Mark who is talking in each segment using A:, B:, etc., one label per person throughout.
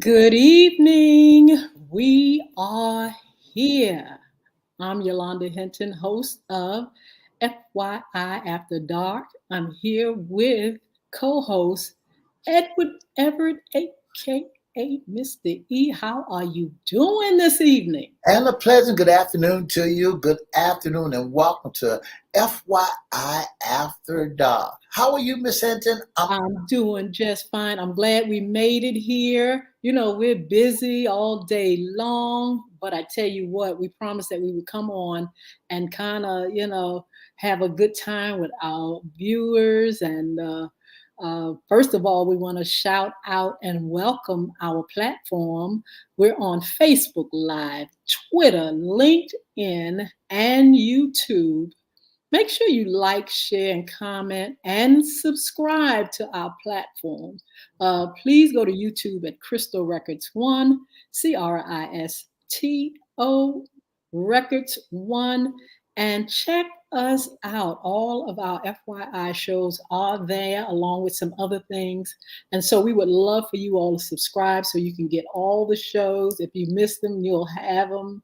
A: Good evening. We are here. I'm Yolanda Hinton, host of FYI After Dark. I'm here with co-host Edward Everett, aka Mr. E. How are you doing this evening?
B: And a pleasant good afternoon to you. Good afternoon and welcome to FYI After Dark. How are you, Miss Hinton?
A: I'm doing just fine. I'm glad we made it here. You know, we're busy all day long, but I tell you what, we promised that we would come on and kind of, have a good time with our viewers. And first of all, we want to shout out and welcome our platform. We're on Facebook Live, Twitter, LinkedIn, and YouTube. Make sure you like, share, and comment and subscribe to our platform. Please go to YouTube at Crystal Records One, Cristo Records One, and check us out. All of our FYI shows are there, along with some other things. And so we would love for you all to subscribe so you can get all the shows. If you miss them, you'll have them.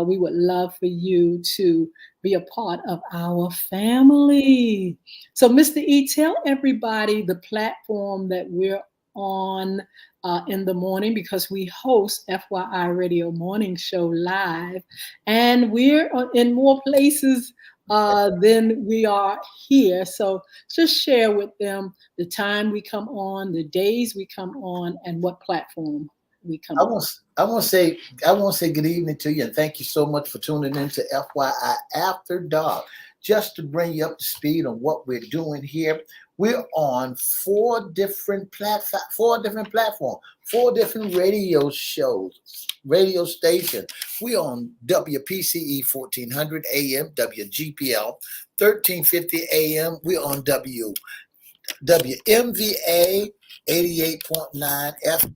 A: We would love for you to be a part of our family. So, Mr. E, tell everybody the platform that we're on in the morning, because we host FYI Radio Morning Show live, and we're in more places than we are here. So just share with them the time we come on, the days we come on, and what platform we come on.
B: I want to say good evening to you and thank you so much for tuning in to FYI After Dark. Just to bring you up to speed on what we're doing here, we're on four different platforms, four different radio stations. We're on WPCE 1400 AM, WGPL 1350 AM. We're on WMVA 88.9 F.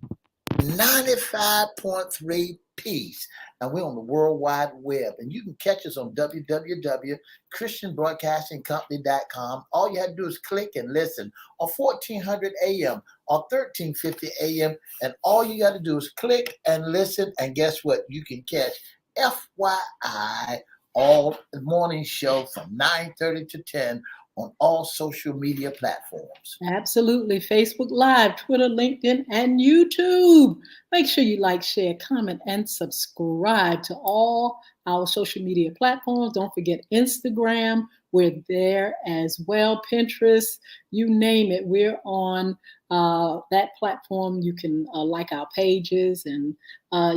B: 95.3 Peace. And we're on the World Wide Web. And you can catch us on www.christianbroadcastingcompany.com. All you have to do is click and listen on 1400 AM or 1350 AM. And all you got to do is click and listen. And guess what? You can catch FYI all morning show from 9:30 to 10 on all social media platforms.
A: Absolutely. Facebook Live, Twitter, LinkedIn, and YouTube. Make sure you like, share, comment, and subscribe to all our social media platforms. Don't forget Instagram. We're there as well. Pinterest, you name it. We're on that platform. You can like our pages, and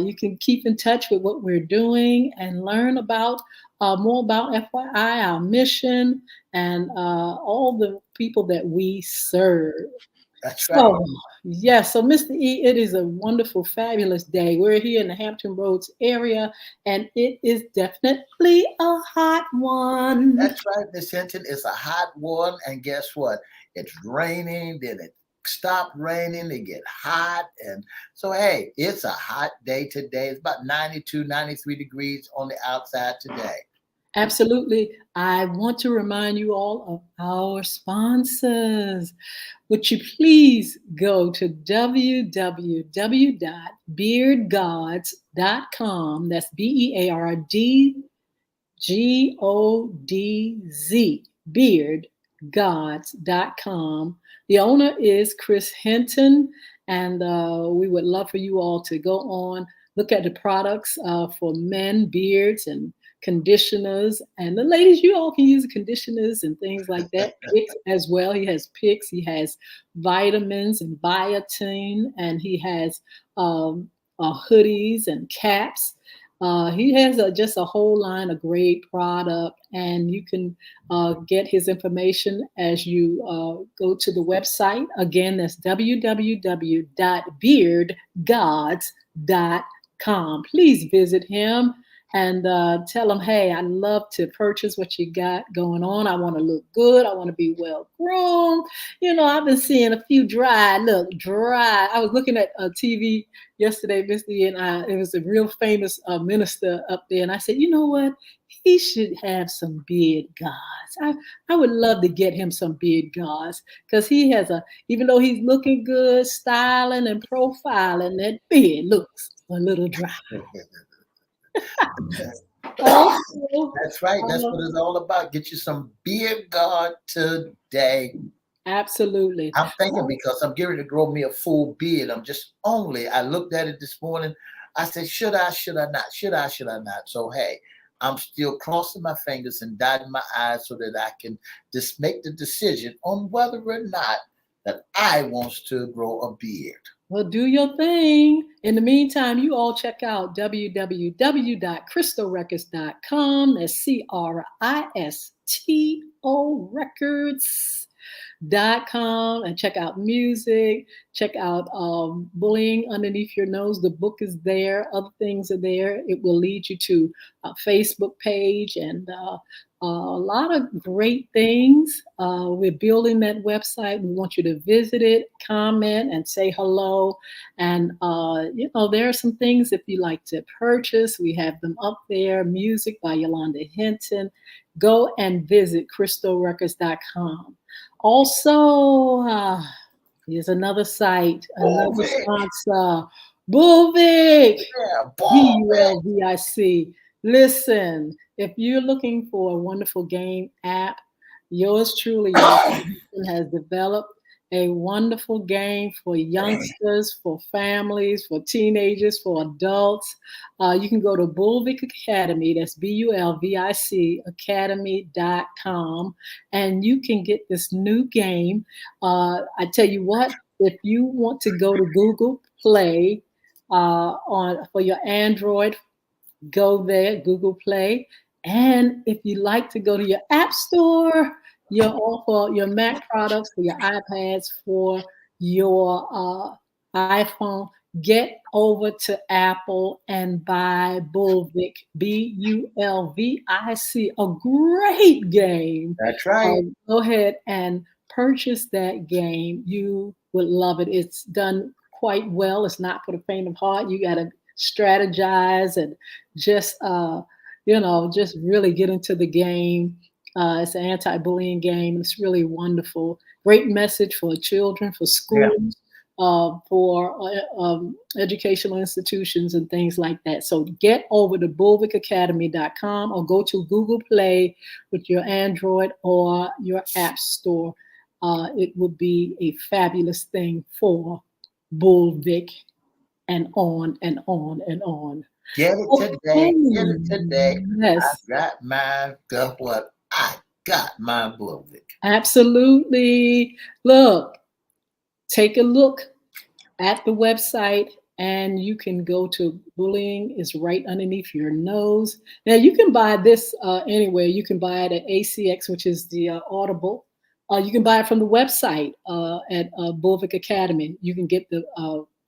A: you can keep in touch with what we're doing and learn about more about FYI, our mission, and all the people that we serve.
B: That's right.
A: So, yes, so Mr. E, it is a wonderful, fabulous day. We're here in the Hampton Roads area, and it is definitely a hot one.
B: That's right, Miss Hinton. It's a hot one, and guess what? It's raining, then it stopped raining, it get hot, and so hey, it's a hot day today. It's about 92, 93 degrees on the outside today.
A: Absolutely. I want to remind you all of our sponsors. Would you please go to www.beardgods.com. That's BEARDGODZ, beardgods.com. The owner is Chris Hinton, and we would love for you all to go on, look at the products for men, beards, and conditioners, and the ladies, you all can use conditioners and things like that. Picks as well. He has picks, he has vitamins and biotin, and he has hoodies and caps. He has just a whole line of great product, and you can get his information as you go to the website. Again, that's www.beardgods.com. Please visit him. and tell them, hey, I love to purchase what you got going on. I want to look good. I want to be well groomed. I've been seeing a few dry. I was looking at TV yesterday, Misty, and it was a real famous minister up there. And I said, you know what? He should have some beard guards. I would love to get him some beard guards because even though he's looking good, styling and profiling, that beard looks a little dry. Also,
B: That's right. That's
A: uh,
B: what it's all about. Get you some beer guard today.
A: absolutely.
B: I'm thinking because I'm getting to grow me a full beard. I looked at it this morning. I said, should I not? Should I not? So, hey, I'm still crossing my fingers and dotting my I's so that I can just make the decision on whether or not that I wants to grow a beard.
A: Well, do your thing. In the meantime, you all check out www.crystalrecords.com. That's Cristo Records.com, and check out music, check out Bullying Underneath Your Nose. The book is there, other things are there. It will lead you to a Facebook page and a lot of great things. We're building that website. We want you to visit it, comment, and say hello. And there are some things if you like to purchase. We have them up there. Music by Yolanda Hinton. Go and visit CristoRecords.com. Also, here's another site, another
B: Bulvic.
A: sponsor, Bulvic.
B: Yeah, Bulvic.
A: Bulvic. Listen, if you're looking for a wonderful game app, yours truly, Yolanda Hinton, has developed a wonderful game for youngsters, for families, for teenagers, for adults. You can go to Bulvic Academy, that's Bulvic Academy.com, and you can get this new game. I tell you what, if you want to go to Google Play for your Android, go there, Google Play. And if you like to go to your App Store, for your Mac products, for your iPads, for your iPhone, get over to Apple and buy Bulvic, Bulvic, a great game.
B: That's right.
A: Go ahead and purchase that game. You would love it. It's done quite well. It's not for the faint of heart. You got to strategize and just just really get into the game. It's an anti-bullying game. It's really wonderful. Great message for children, for
B: Yeah.
A: schools, for educational institutions and things like that. So get over to bulvicacademy.com or go to Google Play with your Android or your App Store. It would be a fabulous thing for Bulvic, and on and on and on.
B: Get it
A: Okay.
B: today. Get it today. I
A: Yes,
B: got mine. Guess what? I got my Bulvic.
A: absolutely. Look, take a look at the website and you can go to Bullying is right underneath your nose. Now you can buy this anywhere. You can buy it at ACX, which is the Audible. You can buy it from the website at Bulvic Academy. You can get the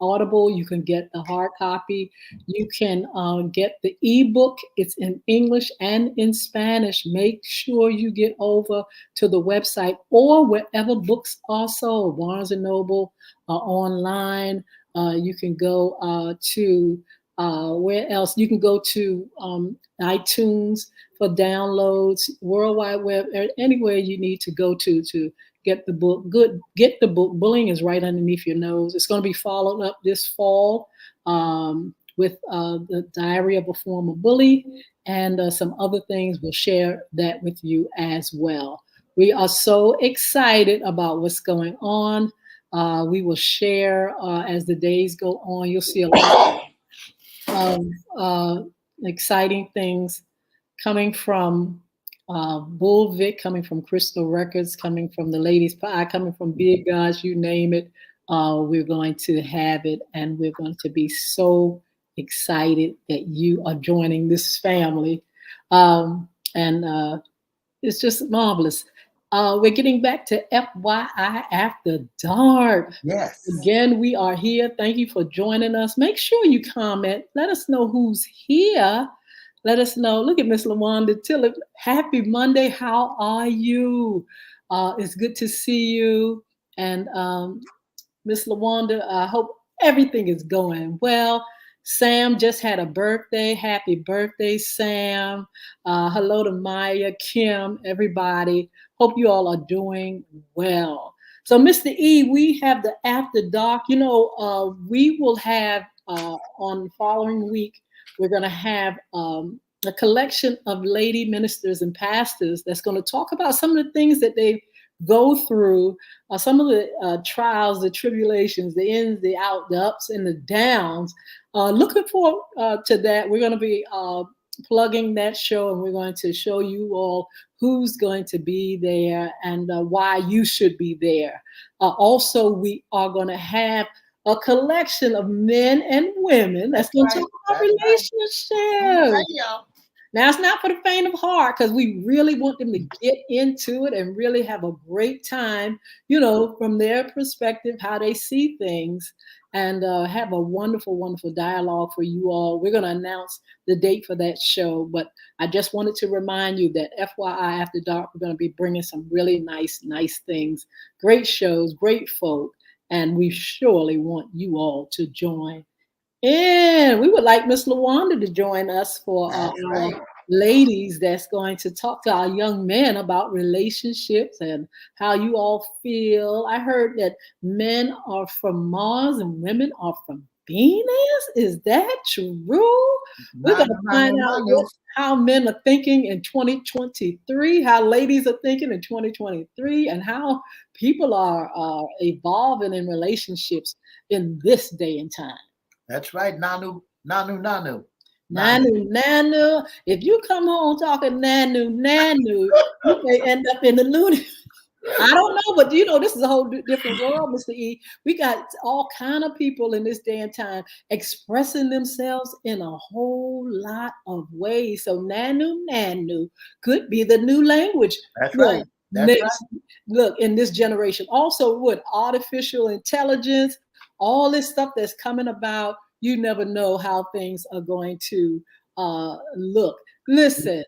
A: Audible. You can get the hard copy. You can get the ebook. It's in English and in Spanish. Make sure you get over to the website or wherever books are sold, Barnes and Noble, online. You can go to where else? You can go to iTunes for downloads, World Wide Web, anywhere you need to go to get the book. Get the book. Bullying is right underneath your nose. It's going to be followed up this fall with the Diary of a Former Bully and some other things. We'll share that with you as well. We are so excited about what's going on. We will share as the days go on. You'll see a lot of exciting things coming from Bulvic, coming from Crystal Records, coming from the Ladies Pie, coming from Big Gods, you name it. We're going to have it, and we're going to be so excited that you are joining this family. And it's just marvelous. We're getting back to FYI After Dark.
B: Yes.
A: Again, we are here. Thank you for joining us. Make sure you comment. Let us know who's here. Let us know. Look at Miss LaWanda Tillett. Happy Monday. How are you? It's good to see you. And Miss LaWanda, I hope everything is going well. Sam just had a birthday. Happy birthday, Sam. Hello to Maya, Kim, everybody. Hope you all are doing well. So, Mr. E, we have the After Dark. We will have on the following week, we're going to have a collection of lady ministers and pastors that's going to talk about some of the things that they go through, some of the trials, the tribulations, the ins, the outs, the ups and the downs. Looking forward to that. We're going to be plugging that show, and we're going to show you all who's going to be there and why you should be there. Also, we are going to have a collection of men and women that's going to talk about relationships.
B: Right.
A: Now, it's not for the faint of heart because we really want them to get into it and really have a great time, from their perspective, how they see things, and have a wonderful, wonderful dialogue for you all. We're going to announce the date for that show, but I just wanted to remind you that FYI After Dark, we're going to be bringing some really nice, nice things, great shows, great folk, and we surely want you all to join. And we would like Miss LaWanda to join us for our ladies that's going to talk to our young men about relationships and how you all feel. I heard that men are from Mars and women are from Venus. Is that true? We're going to find out how men are thinking in 2023, how ladies are thinking in 2023, and how people are evolving in relationships in this day and time.
B: That's right. Nanu.
A: Nanu. If you come home talking nanu, you may end up in the loony. I don't know, but this is a whole different world, Mr. E. We got all kind of people in this day and time expressing themselves in a whole lot of ways. So nanu could be the new language.
B: That's right.
A: Look, in this generation. Also, with artificial intelligence, all this stuff that's coming about, you never know how things are going to look. Listen,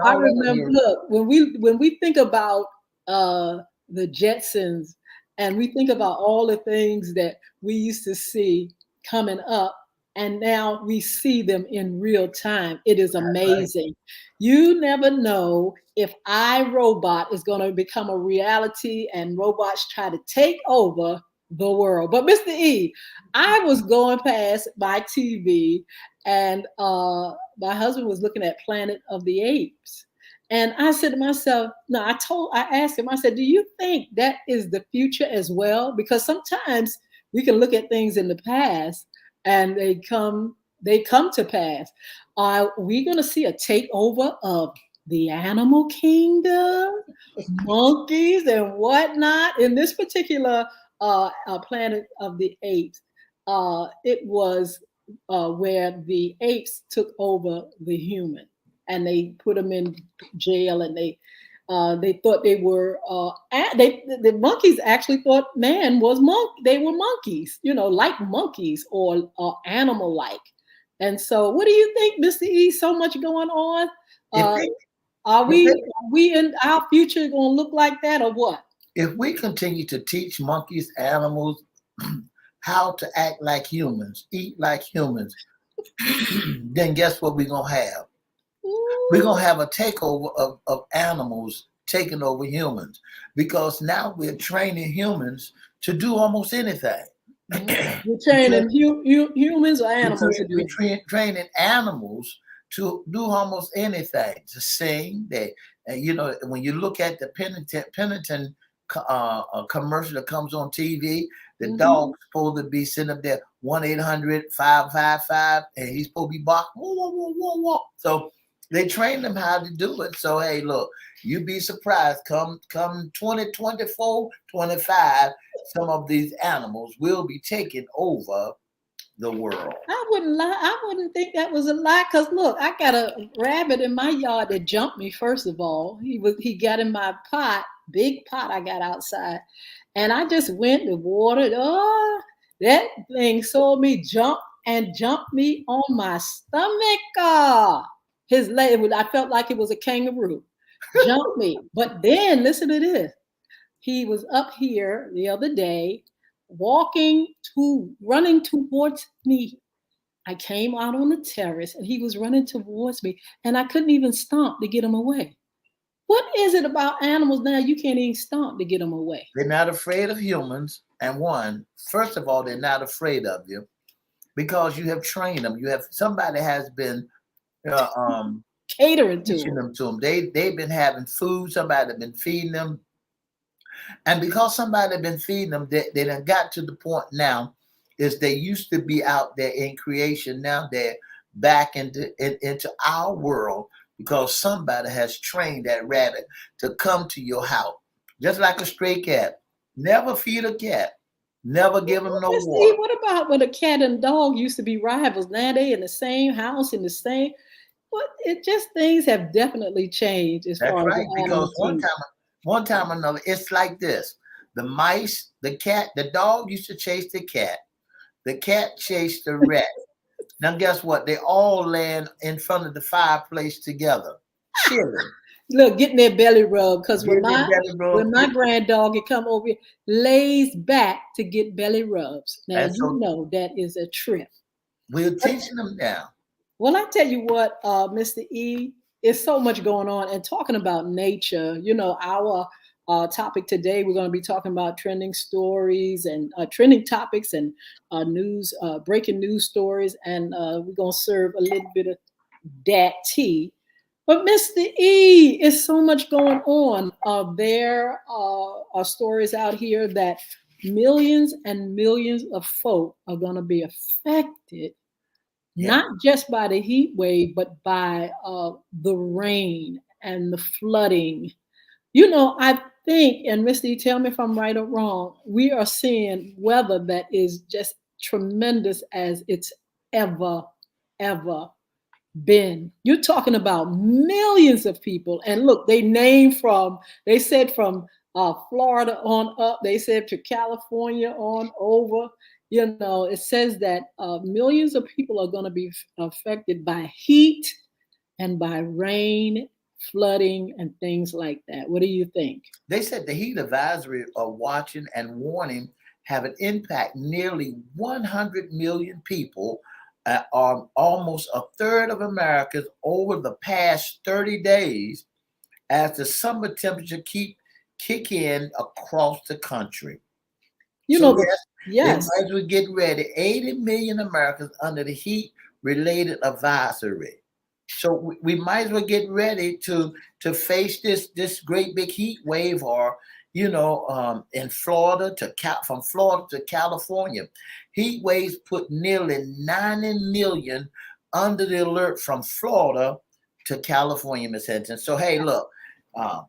A: I remember. Look, when we think about the Jetsons, and we think about all the things that we used to see coming up, and now we see them in real time. It is amazing. Right. You never know if iRobot is going to become a reality and robots try to take over the world. But Mr. E, I was going past my TV, and my husband was looking at Planet of the Apes. And I said to myself, no, I asked him, I said, do you think that is the future as well? Because sometimes we can look at things in the past and they come to pass. Are we going to see a takeover of the animal kingdom, monkeys and whatnot? In this particular Planet of the Apes, it was where the apes took over the human, and they put them in jail, and they thought they were the monkeys actually thought man was they were monkeys, like monkeys or animal like. And so what do you think, Mr. E? So much going on. Are we in our future going to look like that, or what?
B: If we continue to teach monkeys, animals, how to act like humans, eat like humans, then guess what we're going to have? Ooh. We're going to have a takeover of animals taking over humans, because now we're training humans to do almost anything.
A: We're training humans or animals?
B: We're training animals to do almost anything, to sing. When you look at the Pennington commercial that comes on TV, the dog's supposed to be sitting up there 1-800-555, and he's supposed to be barking. Whoa, whoa, whoa, whoa, whoa. So they train them how to do it. So hey, look, you'd be surprised. Come 2024, 25, some of these animals will be taking over the world.
A: I wouldn't lie. I wouldn't think that was a lie, because look, I got a rabbit in my yard that jumped me. First of all, he got in my pot, big pot I got outside, and I just went and watered. Oh, that thing saw me jump and jumped me on my stomach. His leg, I felt like it was a kangaroo. Jumped me. But then listen to this. He was up here the other day, running towards me. I came out on the terrace and he was running towards me, and I couldn't even stomp to get him away. What is it about animals now? You can't even stomp to get them away.
B: They're not afraid of humans. And one, first of all, they're not afraid of you because you have trained them. You have somebody has been uh, um,
A: Catering to
B: teaching
A: them.
B: them to them. They've been having food. Somebody has been feeding them, and because somebody has been feeding them, they done got to the point now. Is they used to be out there in creation. Now they're back into our world because somebody has trained that rabbit to come to your house, just like a stray cat. Never feed a cat. Never give them no
A: Let's see,
B: water.
A: what about when a cat and dog used to be rivals? Now they in the same house, in the same. What it just things have definitely changed as
B: That's
A: far as
B: right.
A: the
B: Because
A: animal kingdom.
B: one time or another, it's like this: the mice, the cat, the dog used to chase the cat. The cat chased the rat. Now, guess what? They all land in front of the fireplace together, chilling,
A: Look, getting their belly rubbed because when
B: getting their
A: my
B: belly
A: when
B: rub.
A: my grand dog had come over here, lays back to get belly rubs. Now
B: And
A: you
B: so
A: know that is a trip.
B: we're
A: But
B: teaching them now.
A: well, I tell you what, Mr. E, is so much going on. And talking about nature, our topic today, we're going to be talking about trending stories and trending topics and news, breaking news stories. And we're going to serve a little bit of that tea. But Mr. E, is so much going on. There are stories out here that millions and millions of folk are going to be affected
B: Yeah.
A: not just by the heat wave, but by the rain and the flooding. I think, and Misty, tell me if I'm right or wrong, we are seeing weather that is just tremendous as it's ever, ever been. You're talking about millions of people. And look, they said from Florida on up, they said to California on over. It says that millions of people are going to be affected by heat and by rain, flooding, and things like that. What do you think?
B: They said the heat advisory of watching and warning have an impact nearly 100 million people, or almost a third of Americans over the past 30 days as the summer temperature kick in across the country.
A: You
B: So
A: know,
B: yes, they
A: yes,
B: might as well get ready. 80 million Americans under the heat related advisory. So we might as well get ready to face this great big heat wave, or in Florida from Florida to California, heat waves put nearly 90 million under the alert from Florida to California, Miss Hinton. So hey, look, um,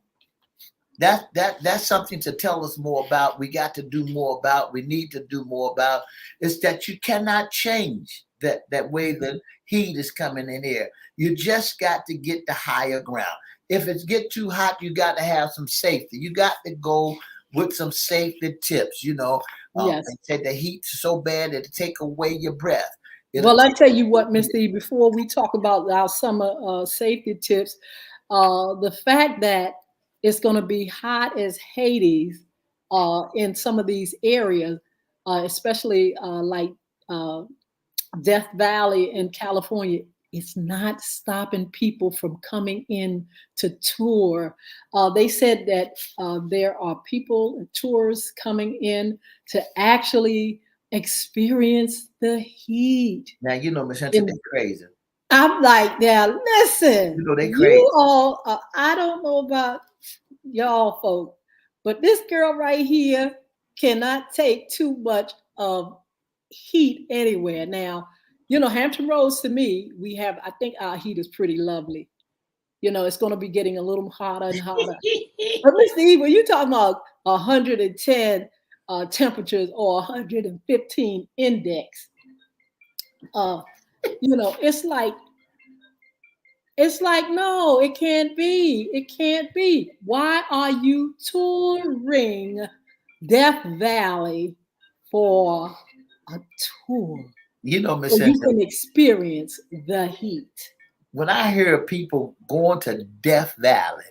B: that's something to tell us more about. We got to do more about. We need to do more about. Is that you cannot change that way the heat is coming in here. You just got to get the higher ground. If it's get too hot, you got to have some safety. You got to go with some safety tips.
A: yes.
B: They said the heat's so bad that it take away your breath. It'll
A: Well, I
B: take
A: tell you what, Mr. E, before we talk about our summer safety tips, the fact that it's going to be hot as Hades in some of these areas, especially like uh, Death Valley in California, it's not stopping people from coming in to tour. They said that there are people and tourists coming in to actually experience the heat.
B: now Miss Hinton, they
A: And
B: crazy.
A: I'm like, now listen,
B: They crazy.
A: you all, I don't know about y'all folk, but this girl right here cannot take too much of heat anywhere. Now, Hampton Roads to me, I think our heat is pretty lovely. It's going to be getting a little hotter and hotter. But Mr. E, when you talking about 110 temperatures or 115 index, uh, it's like no, it can't be. It can't be. Why are you touring Death Valley for a tour
B: Miss
A: so you
B: Hinton.
A: can experience the heat?
B: when I hear people going to Death Valley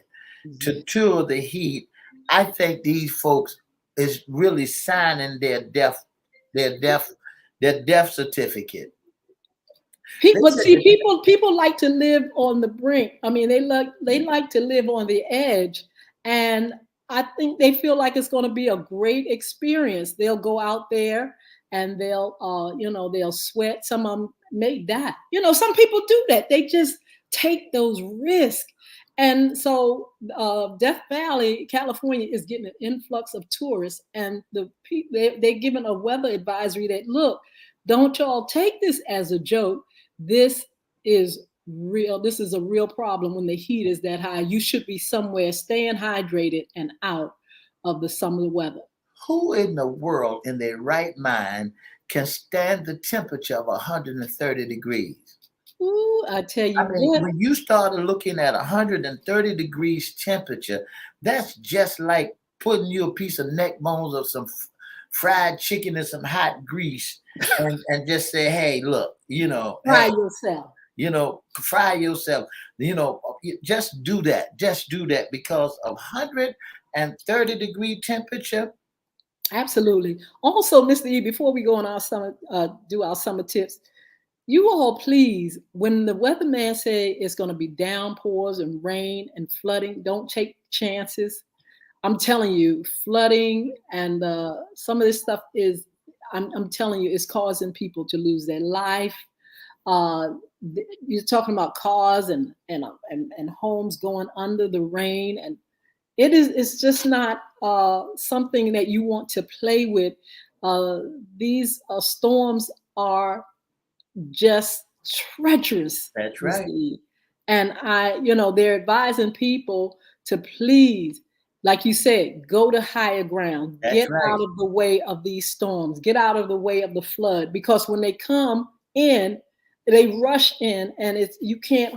B: to tour the heat, I think these folks is really signing their death, their death certificate. They
A: But
B: said
A: see,
B: that,
A: people like to live on the brink. I mean, they like to live on the edge, and I think they feel like it's going to be a great experience. They'll go out there and they'll sweat. Some of them may die. Some people do that. They just take those risks, and so Death Valley, California, is getting an influx of tourists, and they're given a weather advisory that look, don't y'all take this as a joke. This is real. This is a real problem when the heat is that high. You should be somewhere staying hydrated and out of the summer weather.
B: who in the world in their right mind can stand the temperature of 130 degrees?
A: Ooh, I tell
B: I
A: you
B: mean,
A: what.
B: when you started looking at 130 degrees temperature, that's just like putting you a piece of neck bones of some fried chicken and some hot grease and just say, hey, look,
A: Try
B: hey,
A: yourself.
B: fry yourself, just do that. Just do that because of 130-degree temperature.
A: Absolutely. Also, Mr. E, before we go on our summer, do our summer tips, you all please, when the weatherman say it's going to be downpours and rain and flooding, don't take chances. I'm telling you, flooding and some of this stuff I'm telling you, is causing people to lose their life. Uh, you're talking about cars and homes going under the rain, and it's just not something that you want to play with. Uh, these storms are just treacherous,
B: That's
A: Mr.
B: right.
A: E. And they're advising people to please, like you said, go to higher ground,
B: That's
A: get
B: right.
A: out of the way of these storms, get out of the way of the flood, because when they come in, they rush in, and you can't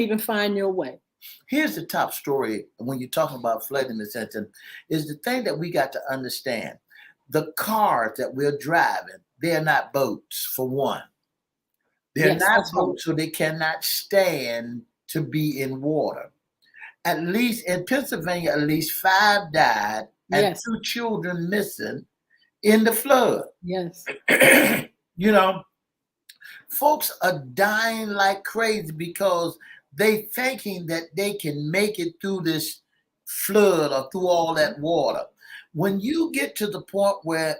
A: even find your way.
B: Here's the top story when you're talking about flooding the center is the thing that we got to understand. The cars that we're driving, they're not boats, for one. They're
A: Yes,
B: not
A: that's right.
B: boats, so they cannot stand to be in water. At least in Pennsylvania, at least 5 died and
A: Yes,
B: 2 children missing in the flood.
A: yes,
B: you know, Folks are dying like crazy because they thinking that they can make it through this flood or through all that water. When you get to the point where,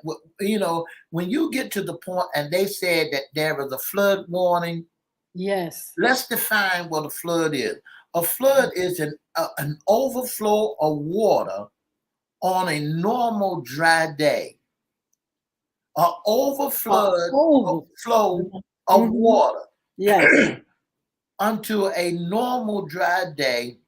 B: when you get to the point and they said that there is a flood warning,
A: yes,
B: let's define what a flood is. A flood is an overflow of water on a normal dry day. An overflood of
A: over.
B: flow of
A: Hmm.
B: water
A: Yes,
B: unto a normal dry day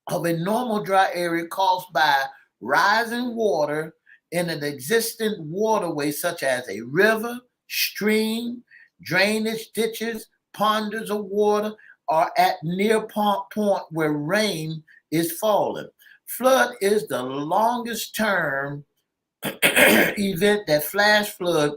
B: of a normal dry area caused by rising water in an existing waterway such as a river, stream, drainage ditches, ponders of water, or at near point where rain is falling. Flood is the longest term event that flash flood.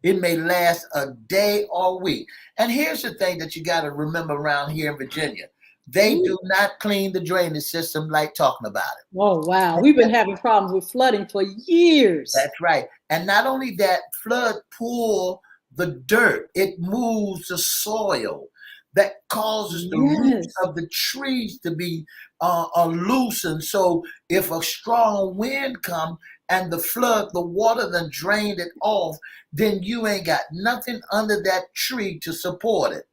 B: It may last a day or a week. And here's the thing that you got to remember around here in Virginia. They do not clean the drainage system like talking about it.
A: oh, wow. We've been having problems with flooding for years.
B: That's right. And not only that, flood pull the dirt. It moves the soil that causes the roots
A: Yes.
B: of the trees to be loosened. So if a strong wind come and the flood, the water then drained it off, then you ain't got nothing under that tree to support it.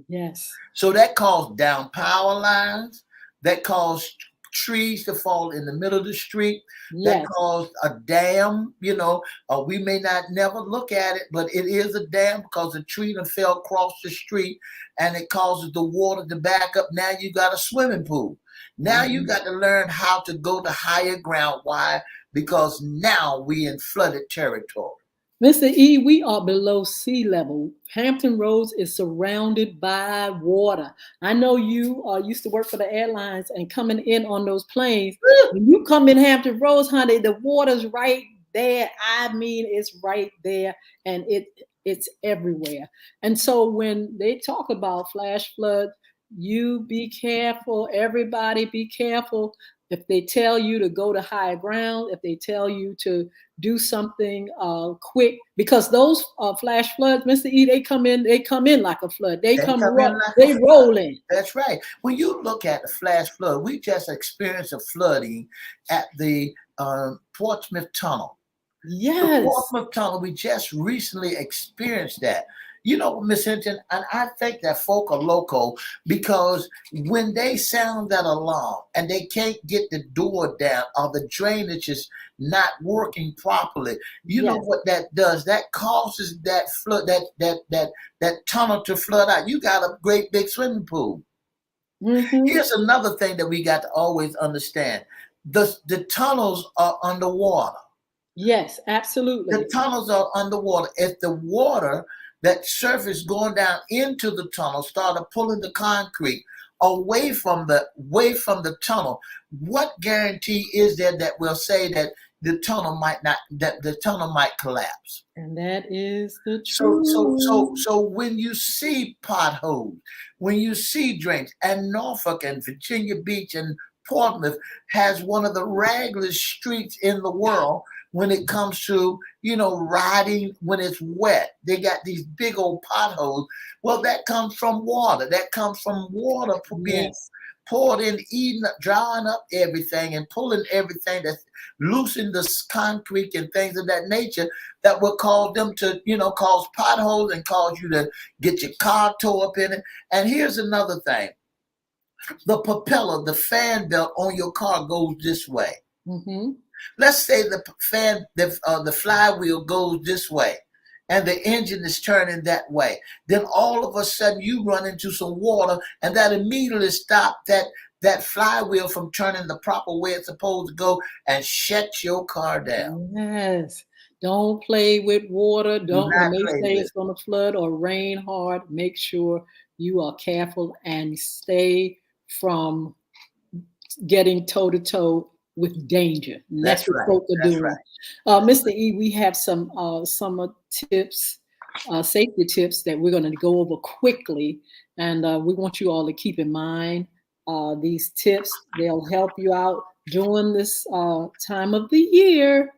A: Yes.
B: So that caused down power lines, that caused trees to fall in the middle of the street, that
A: Yes.
B: caused a dam. We may not never look at it, but it is a dam because the tree that fell across the street and it causes the water to back up. Now you got a swimming pool. Now you
A: Mhm.
B: got to learn how to go to higher ground. Why? Because now we in flooded territory.
A: Mr. E, we are below sea level. Hampton Roads is surrounded by water. I know you used to work for the airlines and coming in on those planes. When you come in Hampton Roads, honey, the water's right there. I mean, it's right there. And It's everywhere. And so when they talk about flash flood, you be careful. Everybody be careful. If they tell you to go to higher ground, if they tell you to do something quick, because those flash floods, Mr. E, they come in like a flood. They
B: They
A: come,
B: come in like a
A: they
B: flood.
A: roll in.
B: That's right. When you look at the flash flood, we just experienced a flooding at the Portsmouth Tunnel. The
A: Yes,
B: Portsmouth Tunnel, we just recently experienced that. You know, Miss Hinton, and I think that folk are loco because when they sound that alarm and they can't get the door down or the drainage is not working properly, you know
A: yes.
B: what that does? That causes that flood, that tunnel to flood out. You got a great big swimming pool.
A: Hmm.
B: Here's another thing that we got to always understand: the tunnels are underwater.
A: Yes,
B: The
A: absolutely.
B: tunnels are underwater. If the water, that surface going down into the tunnel, started pulling the concrete away from the tunnel, what guarantee is there that will say that the tunnel might collapse?
A: And that is the truth.
B: So when you see potholes, when you see drains, and Norfolk and Virginia Beach and Portsmouth has one of the raggedest streets in the world when it comes to, riding when it's wet. They got these big old potholes. Well, that comes from water. That comes from water being
A: Yes.
B: poured in, eating up, drying up everything and pulling everything that's loosening the concrete and things of that nature that will cause them to, cause potholes and cause you to get your car tore up in it. And here's another thing: the propeller, the fan belt on your car goes this way.
A: Hmm.
B: Let's say the flywheel goes this way, and the engine is turning that way. Then all of a sudden you run into some water, and that immediately stops that flywheel from turning the proper way it's supposed to go and shuts your car down.
A: Yes. Don't play with water.
B: Do
A: Don't, when
B: not
A: they
B: play
A: say
B: with
A: it's
B: it.
A: going to flood or rain hard, make sure you are careful and stay from getting toe to toe with danger. And that's
B: That's
A: what
B: right.
A: folk are
B: That's
A: doing.
B: right. That's
A: Mr. E, we have some tips, safety tips that we're going to go over quickly, and we want you all to keep in mind these tips. They'll help you out during this time of the year.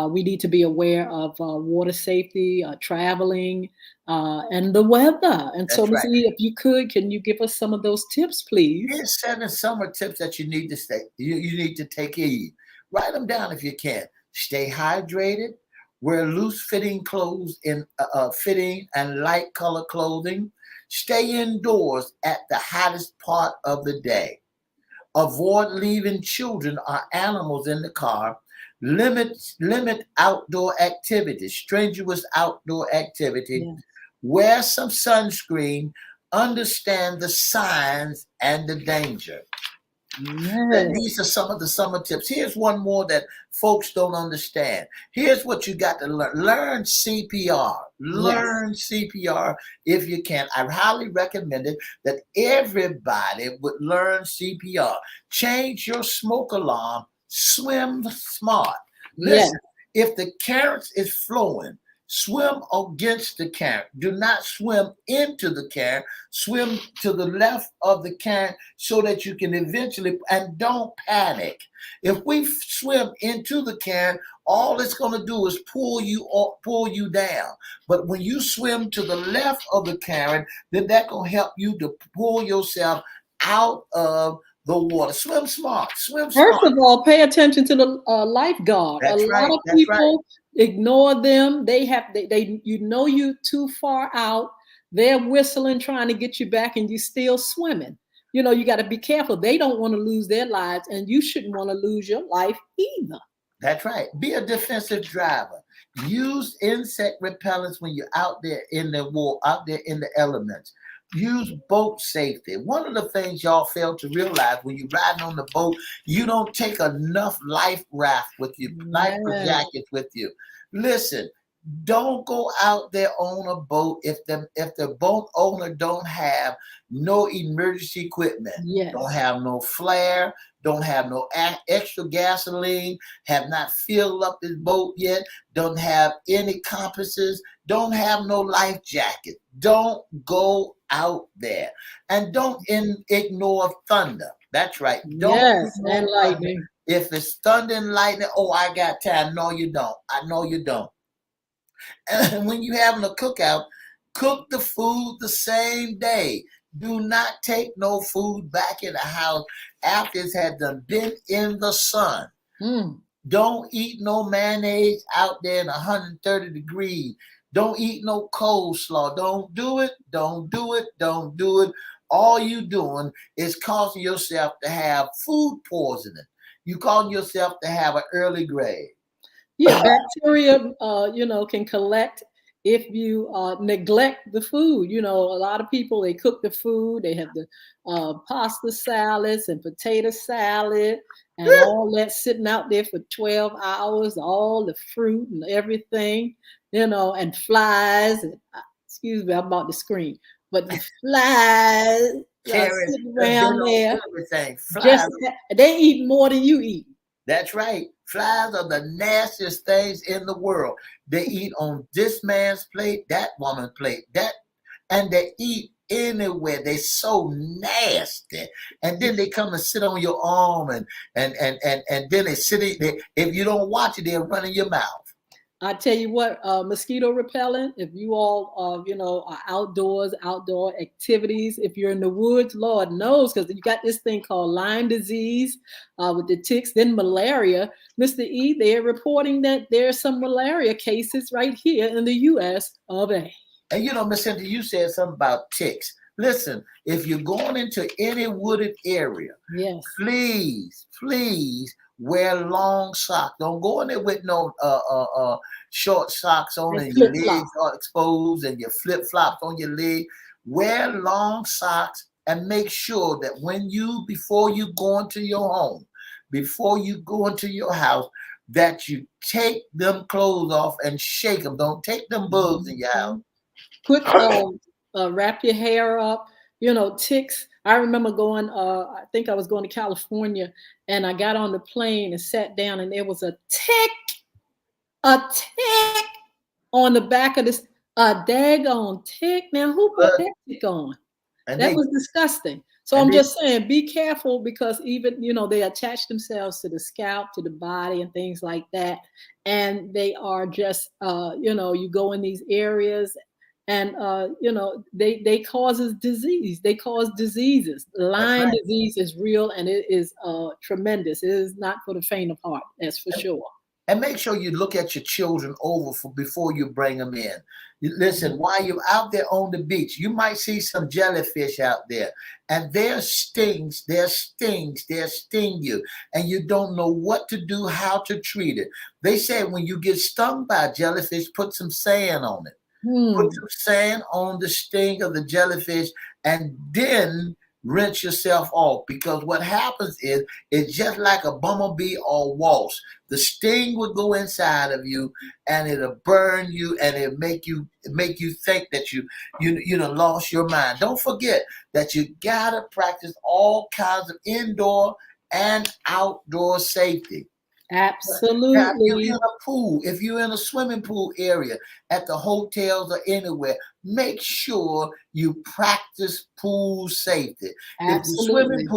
A: We need to be aware of water safety, traveling, and the weather. And so,
B: that's
A: Ms.
B: right.
A: E, if you could, can you give us some of those tips, please?
B: Here's 7 summer tips that you need to stay. You need to take heed. Write them down if you can. Stay hydrated. Wear loose fitting clothes in fitting and light color clothing. Stay indoors at the hottest part of the day. Avoid leaving children or animals in the car. Limit outdoor activities, strenuous outdoor activity.
A: Yeah.
B: Wear some sunscreen. Understand the signs and the danger. That
A: Yes.
B: these are some of the summer tips. Here's one more that folks don't understand. Here's what you got to learn. Learn CPR.
A: Yes.
B: Learn CPR if you can. I highly recommend it that everybody would learn CPR. Change your smoke alarm. Swim smart.
A: Yes.
B: Listen, if the current is flowing, swim against the current. Do not swim into the current. Swim to the left of the current so that you can eventually, and don't panic. If we swim into the current, all it's going to do is pull you down. But when you swim to the left of the current, then that going to help you to pull yourself out of the water. Swim smart. Swim
A: First
B: smart.
A: of all, pay attention to the lifeguard. A
B: That's
A: lot
B: right.
A: of
B: That's right.
A: people ignore them. They you know you too far out. They're whistling, trying to get you back, and you still swimming. You know, you got to be careful. They don't want to lose their lives, and you shouldn't want to lose your life either.
B: That's right. Be a defensive driver. Use insect repellents when you're out there in the war, out there in the elements. Use boat safety. One of the things y'all fail to realize when you're riding on the boat, you don't take enough life raft with you, life
A: Yes.
B: jackets with you. Listen, Don't go out there on a boat if the boat owner don't have no emergency equipment, don't
A: Yes.
B: have no flare, don't have no extra gasoline, have not filled up his boat yet, don't have any compasses, don't have no life jacket. Don't go out there, and don't ignore thunder. That's right. Don't
A: Yes. And
B: ignore thunder.
A: lightning.
B: If it's thunder and lightning, oh, I got time. No, you don't. I know you don't. And when you having a cookout, cook the food the same day. Do not take no food back in the house after it's had done been in the sun.
A: Mm.
B: Don't eat no mayonnaise out there in 130 degrees. Don't eat no coleslaw. Don't do it. Don't do it. Don't do it. All you doing is causing yourself to have food poisoning. You causing yourself to have an early grave.
A: Yeah, bacteria, can collect if you neglect the food. A lot of people, they cook the food. They have the pasta salads and potato salad and all that sitting out there for 12 hours, all the fruit and everything, and flies. And, excuse me, I'm about to scream. But the flies
B: Carrots,
A: sitting
B: been
A: around
B: on
A: there,
B: everything. Flies.
A: just they eat more than you eat.
B: That's right. Flies are the nastiest things in the world. They eat on this man's plate, that woman's plate, and they eat anywhere. They're so nasty. And then they come and sit on your arm and then they sit if you don't watch it, they'll run in your mouth.
A: I tell you what, mosquito repellent, if you all, are outdoors, outdoor activities, if you're in the woods, Lord knows, because you got this thing called Lyme disease with the ticks, then malaria. Mr. E, they're reporting that there's some malaria cases right here in the U.S. of A.
B: And Miss Cynthia, you said something about ticks. Listen, if you're going into any wooded area,
A: Yes.
B: please wear long socks. Don't go in there with no short socks on
A: And
B: and your
A: flip flop.
B: legs are exposed and your flip flops on your leg. Wear long socks and make sure that before you go into your home, before you go into your house, that you take them clothes off and shake them. Don't take them bugs in your house.
A: Put wrap your hair up. Ticks. I remember going. I think I was going to California, and I got on the plane and sat down, and there was a tick on the back of this. A daggone tick. Now, who put that tick on?
B: And
A: That
B: they
A: was disgusting. So
B: and
A: I'm
B: they
A: just saying, be careful because even, they attach themselves to the scalp, to the body, and things like that. And they are just, you go in these areas and, they causes disease. They cause diseases.
B: that's
A: Lyme
B: right.
A: disease is real and it is tremendous. It is not for the faint of heart. That's for sure.
B: And make sure you look at your children over before you bring them in. Listen, while you're out there on the beach, you might see some jellyfish out there, and they'll sting you, and you don't know what to do, how to treat it. They say when you get stung by a jellyfish, put some sand on it. Put
A: Hmm.
B: some sand on the sting of the jellyfish and then rinse yourself off, because what happens is it's just like a bumblebee or wasp. The sting will go inside of you and it'll burn you and it'll make you think that you done lost your mind. Don't forget that you gotta practice all kinds of indoor and outdoor safety. Now, if you're in
A: Absolutely.
B: a pool, if you're in a swimming pool area at the hotels or anywhere, make sure you practice pool safety.
A: Absolutely.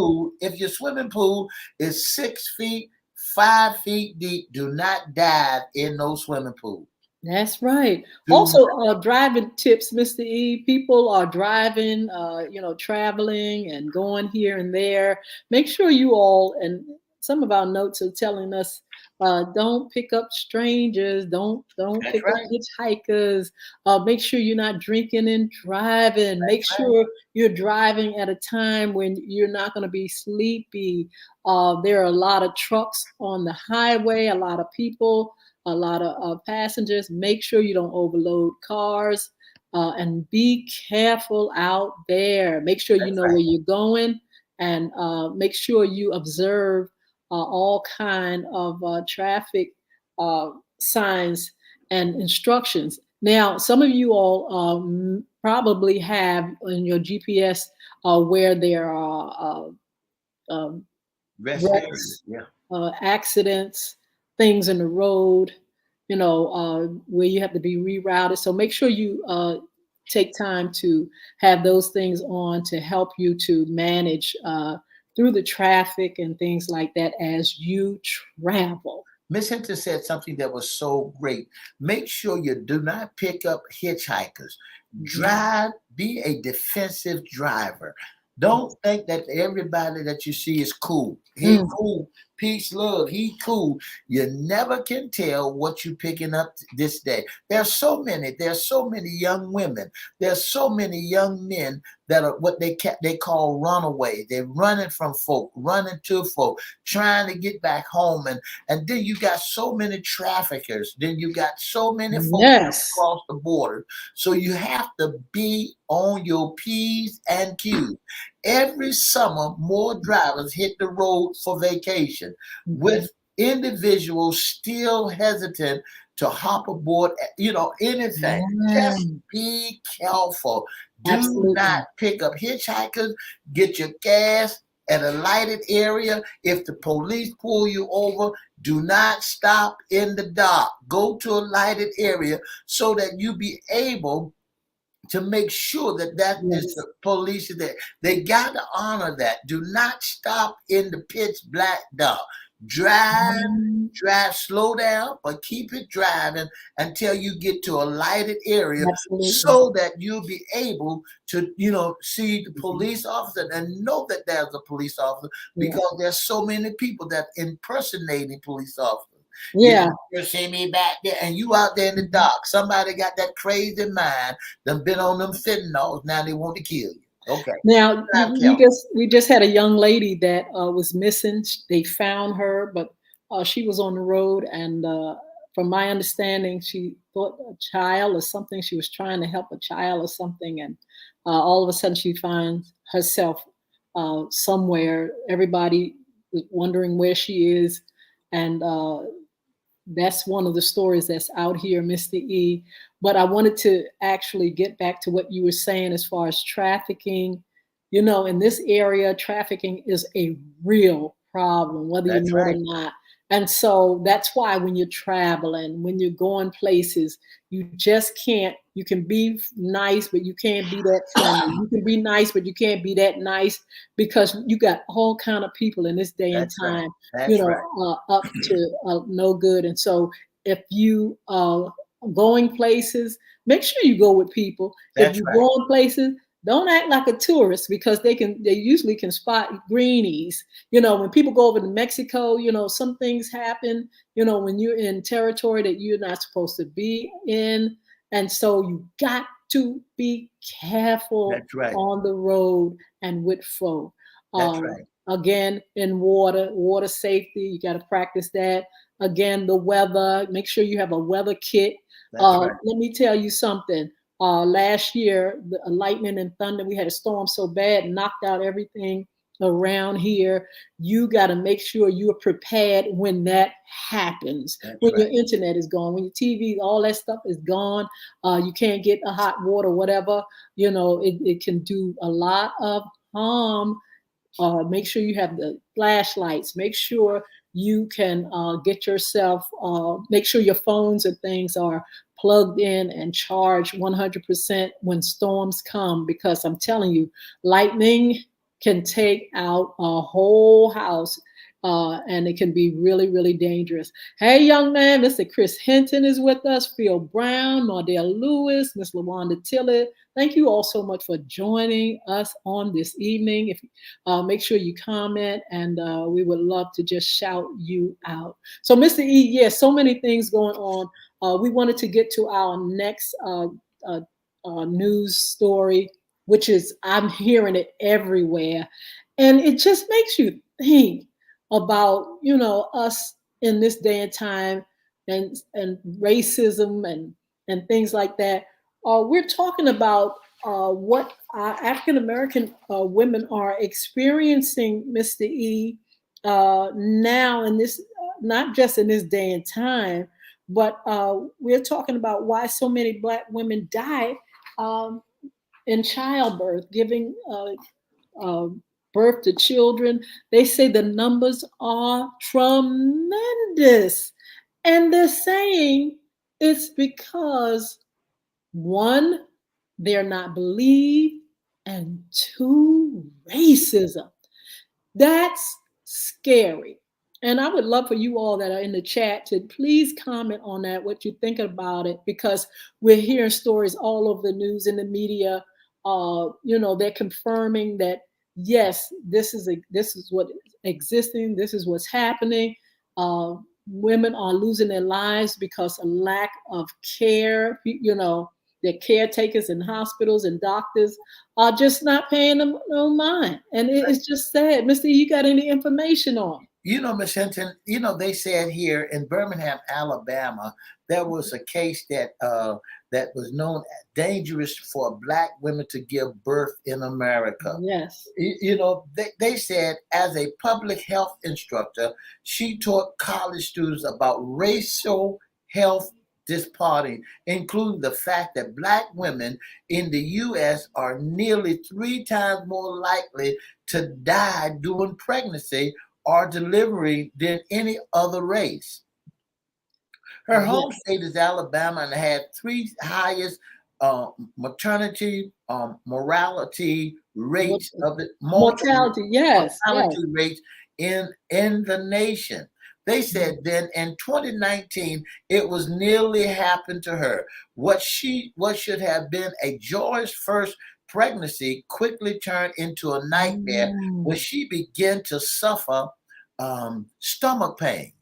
B: If your swimming pool is 6 feet, 5 feet deep, do not dive in no swimming pool.
A: That's right.
B: Do
A: Also, driving tips, Mr. E. People are driving, traveling and going here and there. Make sure you all, and some of our notes are telling us, don't pick up strangers, don't
B: That's
A: pick up
B: right.
A: hitchhikers. Make sure you're not drinking and driving. Make
B: That's right.
A: sure you're driving at a time when you're not going to be sleepy. There are a lot of trucks on the highway, a lot of people, a lot of passengers. Make sure you don't overload cars and be careful out there. Make sure you
B: That's
A: know
B: right.
A: where you're going and make sure you observe all kind of traffic signs and instructions. Now, some of you all probably have in your GPS where there are um,
B: Rest areas.
A: wrecks,
B: Yeah.
A: accidents, things in the road, where you have to be rerouted. So make sure you take time to have those things on to help you to manage through the traffic and things like that as you travel.
B: Miss Hinton said something that was so great. Make sure you do not pick up hitchhikers.
A: Mhm.
B: Drive, be a defensive driver. Don't think that everybody that you see is cool. He
A: Mm.
B: cool. Peace, love. He cool. You never can tell what you picking up this day. There's so many. There's so many young women. There's so many young men that are what they call runaway. They're running from folk, running to folk, trying to get back home, and then you got so many traffickers. Then you got so many folks that
A: Yes.
B: cross the border. So you have to be on your P's and Q's. Every summer, more drivers hit the road for vacation,
A: Mhm.
B: with individuals still hesitant to hop aboard, anything.
A: Yeah,
B: Just be careful. Do not
A: absolutely.
B: pick up hitchhikers. Get your gas at a lighted area. If the police pull you over, do not stop in the dark. Go to a lighted area so that you be able to make sure that that is the
A: Yes.
B: police there. They got to honor that. Do not stop in the pitch black dark. Drive,
A: Mhm.
B: drive, slow down, but keep it driving until you get to a lighted area
A: Absolutely.
B: so that you'll be able to, see the
A: Mhm.
B: police officer and know that there's a police officer
A: Yeah.
B: because there's so many people that impersonating police officers.
A: Yeah.
B: You see me back there, and you out there in the
A: Mhm.
B: dark. Somebody got that crazy mind. Them been on them fentanyls. Now they want to kill you. Okay,
A: Now,
B: drive
A: we
B: careful.
A: just had a young lady that was missing. They found her, but she was on the road, and from my understanding, she thought a child or something. She was trying to help a child or something, and all of a sudden, she finds herself somewhere. Everybody is wondering where she is, and that's one of the stories that's out here, Mr. E. But I wanted to actually get back to what you were saying as far as trafficking. In this area, trafficking is a real problem, whether you
B: That's
A: know it
B: right.
A: or not. And so that's why when you're traveling, when you're going places, you just can't, you can be nice, but you can't be that friendly. You can be nice, but you can't be that nice because you got all kind of people in this day and
B: That's right.
A: time
B: That's right.
A: up to no good. And so if you going places, make sure you go with people. If
B: That's
A: you
B: right.
A: going places, don't act like a tourist because they usually can spot greenies. When people go over to Mexico, some things happen, when you're in territory that you're not supposed to be in. And so you got to be careful
B: That's right.
A: on the road and with folk.
B: That's
A: Um,
B: right.
A: Again, in water safety, you got to practice that. Again, the weather, make sure you have a weather kit.
B: That's right.
A: Let me tell you something. Last year, the lightning and thunder, we had a storm so bad, knocked out everything around here. You got to make sure you're prepared when that happens,
B: That's
A: when your
B: right.
A: internet is gone, when your TV, all that stuff is gone. You can't get a hot water, whatever. It can do a lot of harm. Make sure you have the flashlights. Make sure you can get yourself, make sure your phones and things are plugged in and charged 100% when storms come, because I'm telling you, lightning can take out a whole house. And it can be really, really dangerous. Hey, young man, Mr. Chris Hinton is with us, Phil Brown, Mardell Lewis, Miss LaWanda Tillett. Thank you all so much for joining us on this evening. If Make sure you comment, and we would love to just shout you out. So, Mr. E, yes, so many things going on. We wanted to get to our next uh, news story, which is I'm hearing it everywhere, and it just makes you think about us in this day and time, and racism and things like that. We're talking about what African American women are experiencing, Mr. E, now in this, not just in this day and time, But we're talking about why so many Black women die um, in childbirth, giving uh, birth to children. They say the numbers are tremendous. And they're saying it's because one, they're not believed, and two, racism. That's scary. And I would love for you all that are in the chat to please comment on that, what you think about it, because we're hearing stories all over the news and the media. They're confirming that yes, this is what is existing, this is what's happening. Uh, Women are losing their lives because of lack of care. Their caretakers in hospitals and doctors are just not paying them no mind. And it's just sad. Mr. You got any information on?
B: Miss Hinton, they said here in Birmingham, Alabama, there was a case that was known dangerous for Black women to give birth in America.
A: Yes.
B: They said as a public health instructor, she taught college students about racial health disparity, including the fact that Black women in the U.S. are nearly 3 times more likely to die during pregnancy or delivery than any other race. Her home
A: Yes.
B: state is Alabama and had three highest maternity mortality rates of the
A: Mortality. Yes. Yes.
B: mortality rates in the nation. They said then in 2019 it was nearly happened to her. What should have been a joyous first pregnancy quickly turned into a nightmare when
A: Mm.
B: she began to suffer stomach pain.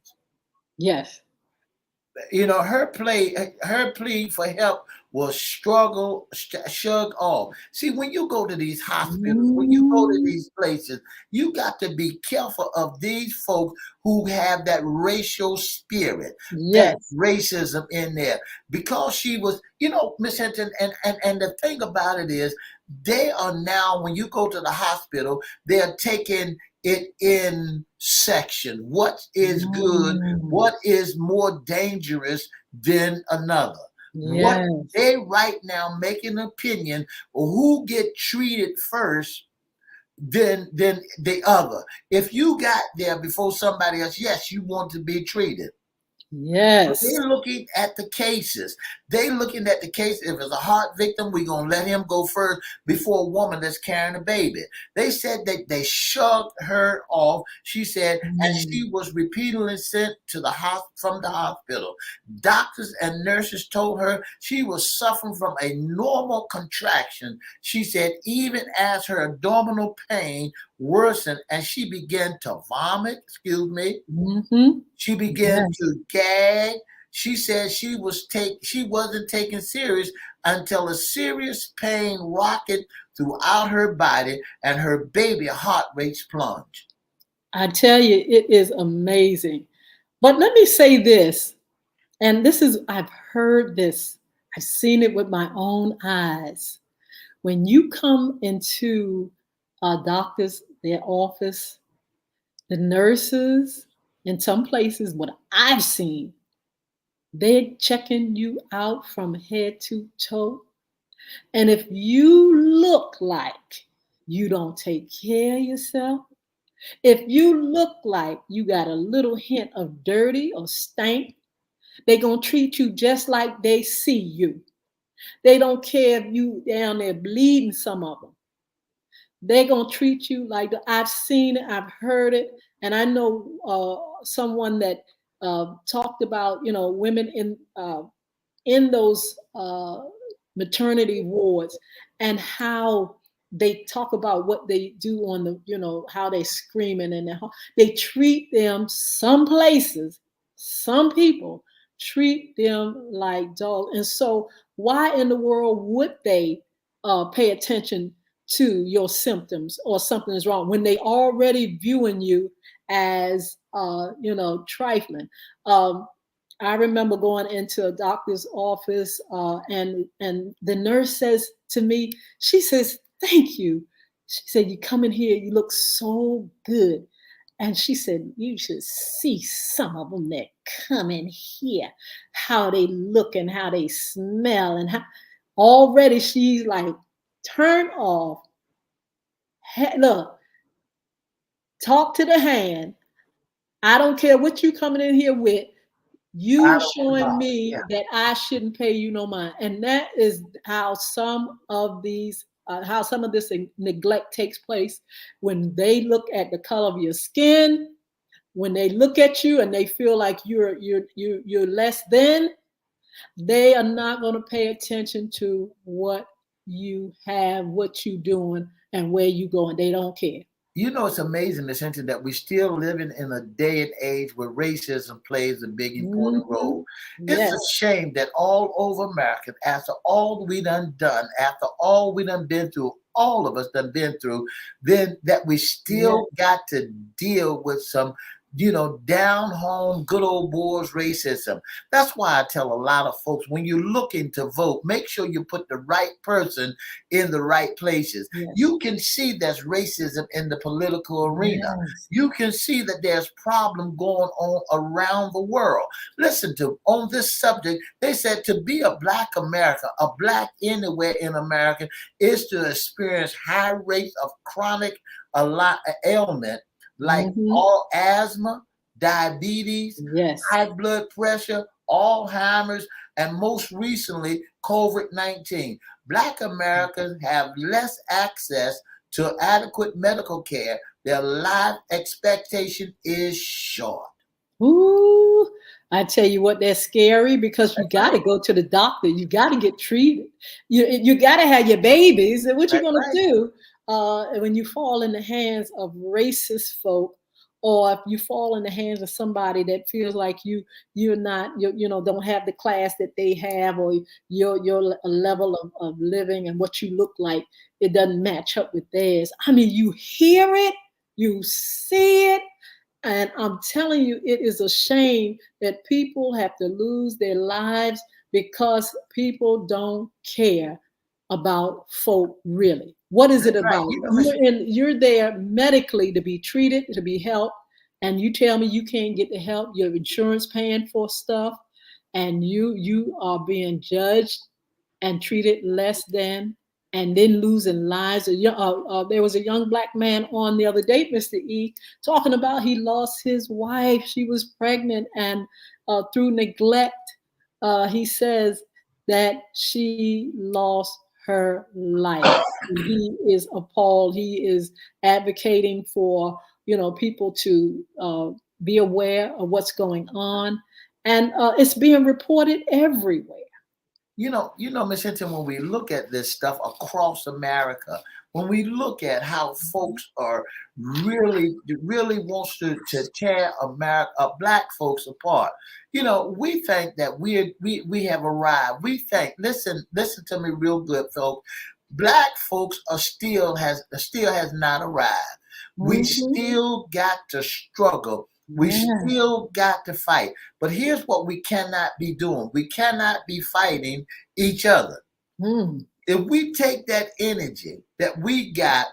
A: Yes.
B: Her plea for help was shrugged off. See, when you go to these hospitals, when you go to
A: Mm.
B: these places, you got to be careful of these folks who have that racial spirit, that
A: Yes.
B: racism in there. Because she was, Miss Hinton, and the thing about it is, they are now, when you go to the hospital, they're taking it in section. What is good?
A: Mm.
B: What is more dangerous than another? What
A: Yes.
B: they right now make an opinion of who get treated first than the other. If you got there before somebody else, yes, you want to be treated. But
A: Yes.
B: they're looking at the cases. They looking at the case. If it's a heart victim, we're gonna let him go first before a woman that's carrying a baby. They said that they shoved her off. She said, and
A: Mm.
B: she was repeatedly sent to the from the hospital. Doctors and nurses told her she was suffering from a normal contraction. She said even as her abdominal pain worsened and she began to vomit, excuse me,
A: Mm-hmm.
B: she began
A: Yes.
B: to gag. She said she wasn't taken serious until a serious pain rocketed throughout her body and her baby heart rates plunged.
A: I tell you, it is amazing. But let me say this, and I've heard this, I've seen it with my own eyes. When you come into a doctor's, their office, the nurses, in some places, what I've seen, they're checking you out from head to toe. And if you look like you don't take care of yourself, if you look like you got a little hint of dirty or stank, they're going to treat you just like they see you. They don't care if you down there bleeding, some of them. They're going to treat you like I've seen it, I've heard it. And I know someone that talked about, women in those maternity wards and how they talk about what they do on the, how they screaming and they treat them, some places, some people treat them like dogs. And so why in the world would they pay attention to your symptoms or something is wrong when they already viewing you as trifling? I remember going into a doctor's office, and the nurse says to me, she says, "Thank you." She said, "You come in here, you look so good." And she said, you should see some of them that come in here, how they look and how they smell. And how already she's like, turn off. Look, talk to the hand. I don't care what you coming in here with.
B: I
A: You
B: don't want to
A: showing
B: bother. Yeah.
A: me that I shouldn't pay you no mind. And that is how some of this neglect takes place when they look at the color of your skin, when they look at you and they feel like you're less than, they are not going to pay attention to what you have, what you doing, and where you going. They don't care.
B: You know, it's amazing, Miss Hinton, that we're still living in a day and age where racism plays a big important
A: Hmm.
B: role. It's a
A: Yes.
B: shame that all over America, after all we done, after all we done been through, all of us done been through, then that we
A: Yes.
B: still got to deal with some, down home, good old boys racism. That's why I tell a lot of folks, when you're looking to vote, make sure you put the right person in the right places.
A: Yes.
B: You can see there's racism in the political arena.
A: Yes.
B: You can see that there's problem going on around the world. Listen to on this subject, they said to be a black American, a black anywhere in America, is to experience high rates of chronic ailment like
A: Hmm.
B: all asthma, diabetes,
A: Yes.
B: high blood pressure, Alzheimer's, and most recently, COVID-19. Black Americans have less access to adequate medical care. Their life expectation is short.
A: Ooh, I tell you what, that's scary because you
B: That's
A: got to
B: right.
A: go to the doctor. You got to get treated. You got to have your babies. And what you
B: That's
A: gonna
B: right.
A: do when you fall in the hands of racist folk, or if you fall in the hands of somebody that feels like you're not don't have the class that they have, or your level of living and what you look like, it doesn't match up with theirs. I mean, you hear it, you see it, and I'm telling you, it is a shame that people have to lose their lives because people don't care about folk really. What is it
B: That's right.
A: about?
B: You know, Miss
A: You're there medically to be treated, to be helped, and you tell me you can't get the help, your insurance paying for stuff, and you are being judged and treated less than, and then losing lives. There was a young black man on the other day, Mr. E, talking about he lost his wife. She was pregnant, and through neglect, he says that she lost her life. He is appalled. He is advocating for people to be aware of what's going on, and it's being reported everywhere.
B: Miss Hinton, when we look at this stuff across America, when we look at how folks are really wants to tear America, black folks apart, we think that we have arrived. We think, listen to me real good, folks. Black folks still has not arrived. We
A: Mhm.
B: still got to struggle. We
A: Yeah.
B: still got to fight. But here's what we cannot be doing. We cannot be fighting each other.
A: Mm.
B: If we take that energy that we got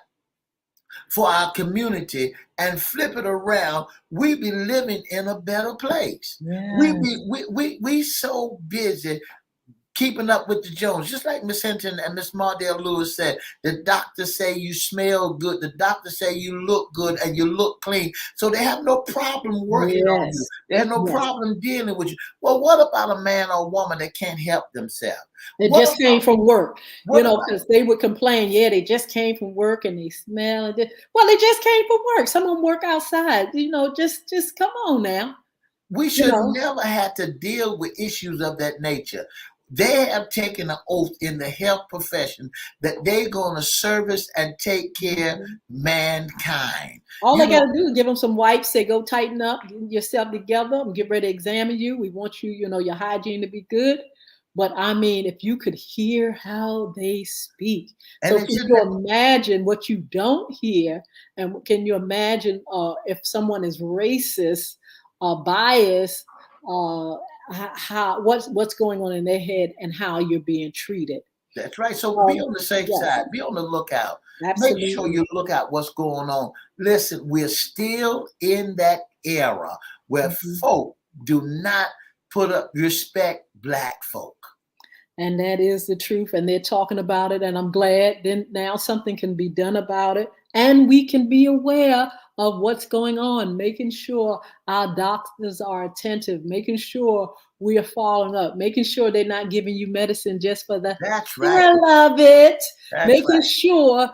B: for our community and flip it around, we be living in a better place. We
A: Yes.
B: be we so busy keeping up with the Jones, just like Miss Hinton and Miss Mardell Lewis said. The doctors say you smell good. The doctors say you look good and you look clean. So they have no problem working on you.
A: Yes.
B: They have no
A: Yes.
B: problem dealing with you. Well, what about a man or woman that can't help themselves?
A: It
B: What
A: just
B: about
A: came from work,
B: what about
A: because they would complain. Yeah, they just came from work and they smell and well, they just came from work. Some of them work outside. Just come on now.
B: we
A: You
B: should
A: know.
B: never have to deal with issues of that nature. They have taken an oath in the health profession that they're going to service and take care
A: Mhm.
B: mankind.
A: All
B: You
A: they got
B: know,
A: to do is give them some wipes. Say, go tighten up, get yourself together, and get ready to examine you. We want your hygiene to be good. But I mean, if you could hear how they speak.
B: and
A: So
B: it
A: can
B: shouldn't have.
A: you imagine what you don't hear? And can you imagine if someone is racist or biased, uh, what's going on in their head and how you're being treated?
B: That's right. So be on the safe
A: Yes,
B: side. Be on the lookout. Make sure
A: Absolutely.
B: you look at what's going on. Listen, we're still in that era where
A: Mhm.
B: folk do not put up respect black folk.
A: And that is the truth. And they're talking about it. And I'm glad then now something can be done about it. And we can be aware of what's going on, making sure our doctors are attentive, making sure we are following up, making sure they're not giving you medicine just for the
B: That's right.
A: thrill of it,
B: That's
A: making
B: right.
A: sure,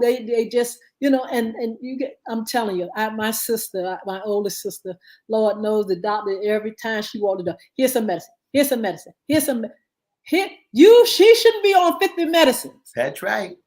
A: they just, and you get, I'm telling you, my sister, my oldest sister, Lord knows the doctor, every time she walked the door, here's some medicine, here's some medicine, here's some she shouldn't be on 50 medicines.
B: That's right.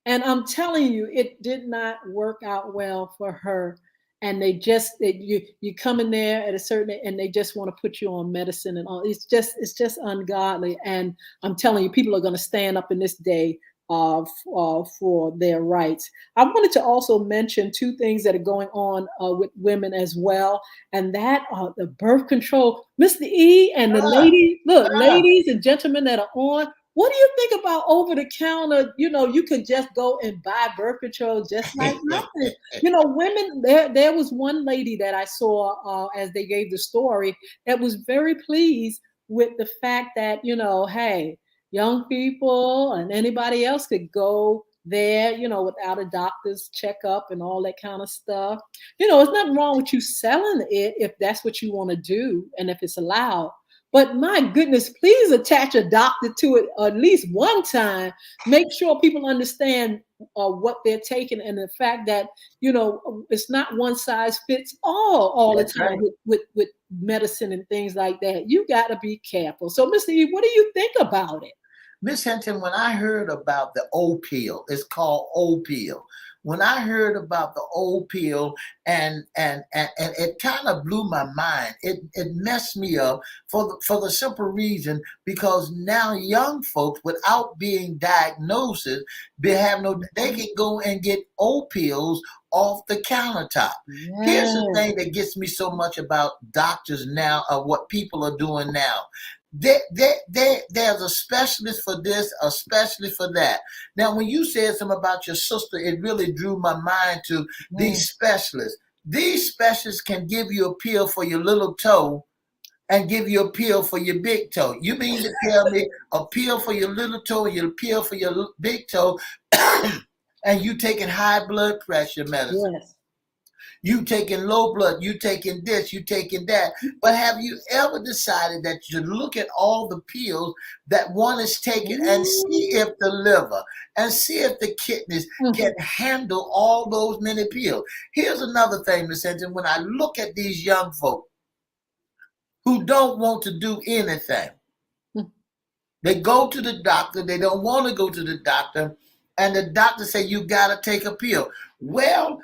A: And I'm telling you, it did not work out well for her. And you come in there at a certain, and they just want to put you on medicine and all. It's just ungodly. And I'm telling you, people are going to stand up in this day for their rights. I wanted to also mention two things that are going on with women as well, and that the birth control, Mr. E, and the
B: Ah,
A: ladies. Look,
B: ah.
A: ladies and gentlemen that are on. What do you think about over the counter? You could just go and buy birth control just like nothing. Women. There was one lady that I saw as they gave the story that was very pleased with the fact that hey, young people and anybody else could go there, without a doctor's checkup and all that kind of stuff. There's nothing wrong with you selling it if that's what you want to do and if it's allowed. But my goodness, please attach a doctor to it at least one time. Make sure people understand what they're taking and the fact that it's not one size fits all the
B: That's
A: time
B: right.
A: with medicine and things like that. You got to be careful. So, Mr. E, what do you think about it?
B: Miss Hinton, when I heard about the old pill, it's called old pill. When I heard about the old pill, and it kind of blew my mind. It messed me up for the simple reason because now young folks, without being diagnosed, they can go and get old pills off the countertop. Here's the
A: Yes.
B: thing that gets me so much about doctors now, of what people are doing now. There's a specialist for this, a specialist for that. Now, when you said something about your sister, it really drew my mind to
A: Mm.
B: these specialists. These specialists can give you a pill for your little toe and give you a pill for your big toe. You mean to tell me a pill for your little toe and your pill for your big toe, and you taking high blood pressure medicine?
A: Yes.
B: You taking low blood, you taking this, you taking that. But have you ever decided that you look at all the pills that one is taking and see
A: Mm.
B: if the liver and see if the kidneys can handle all those many pills? Here's another thing, Miss Hinton. When I look at these young folk who don't want to do anything, they go to the doctor. They don't want to go to the doctor, and the doctor say you got to take a pill. Well,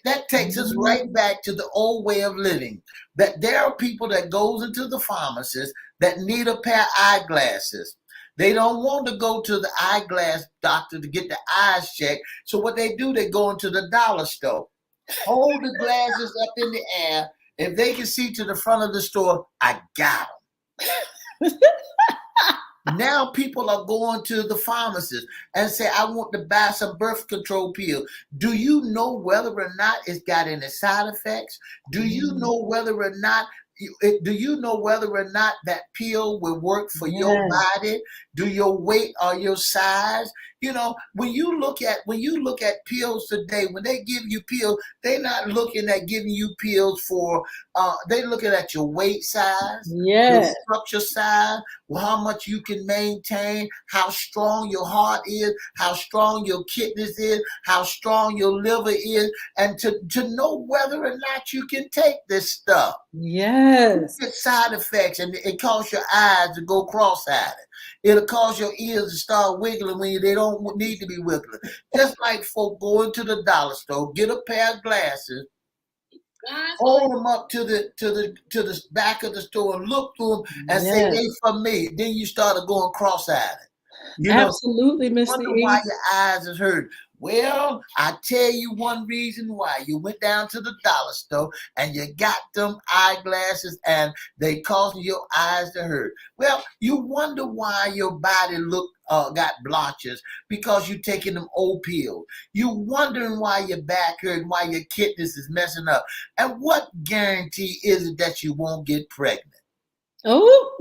B: that takes us right
A: Mm.
B: back to the old way of living. That there are people that goes into the pharmacist that need a pair of eyeglasses. They don't want to go to the eyeglass doctor to get the eyes checked. So what they do, they go into the dollar store, hold the glasses up in the air. If they can see to the front of the store, I got them. Now people are going to the pharmacist and say, I want to buy some birth control pill. Do you know whether or not it's got any side effects? Do you
A: Mm.
B: know whether or not do you know whether or not that pill will work for your
A: Yes.
B: body? Do your weight or your size? When you look at pills today, when they give you pills, they're not looking at giving you pills for they're looking at your weight size, your
A: Yes.
B: structure size, how much you can maintain, how strong your heart is, how strong your kidneys is, how strong your liver is, and to know whether or not you can take this stuff.
A: Yes.
B: Get side effects, and it causes your eyes to go cross-eyed. It'll cause your ears to start wiggling when they don't need to be wiggling. Just like folk go into the dollar store, get a pair of glasses, hold them up to the back of the store and look through them and say
A: Yes.
B: they for me. Then you started going cross-eyed. You know,
A: Absolutely, Mr.
B: wonder why
A: E.
B: your eyes is hurt. Well, I tell you one reason why. You went down to the dollar store and you got them eyeglasses and they causing your eyes to hurt. Well, you wonder why your body got blotches because you taking them old pills. You wondering why your back hurt and why your kidneys is messing up. And what guarantee is it that you won't get pregnant?
A: Oh,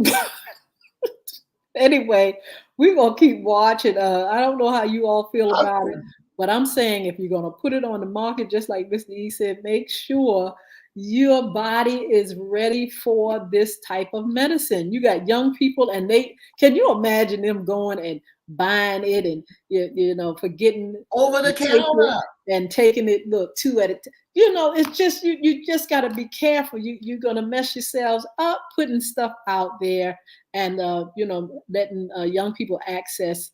A: anyway, we're gonna keep watching. I don't know how you all feel about it, but I'm saying if you're gonna put it on the market, just like Mr. E said, make sure your body is ready for this type of medicine. You got young people, and they can you imagine them going and buying it and forgetting
B: Over
A: to
B: the
A: take it
B: counter.
A: and taking it look two at a time. It's just you just got to be careful. You're gonna mess yourselves up putting stuff out there and letting young people access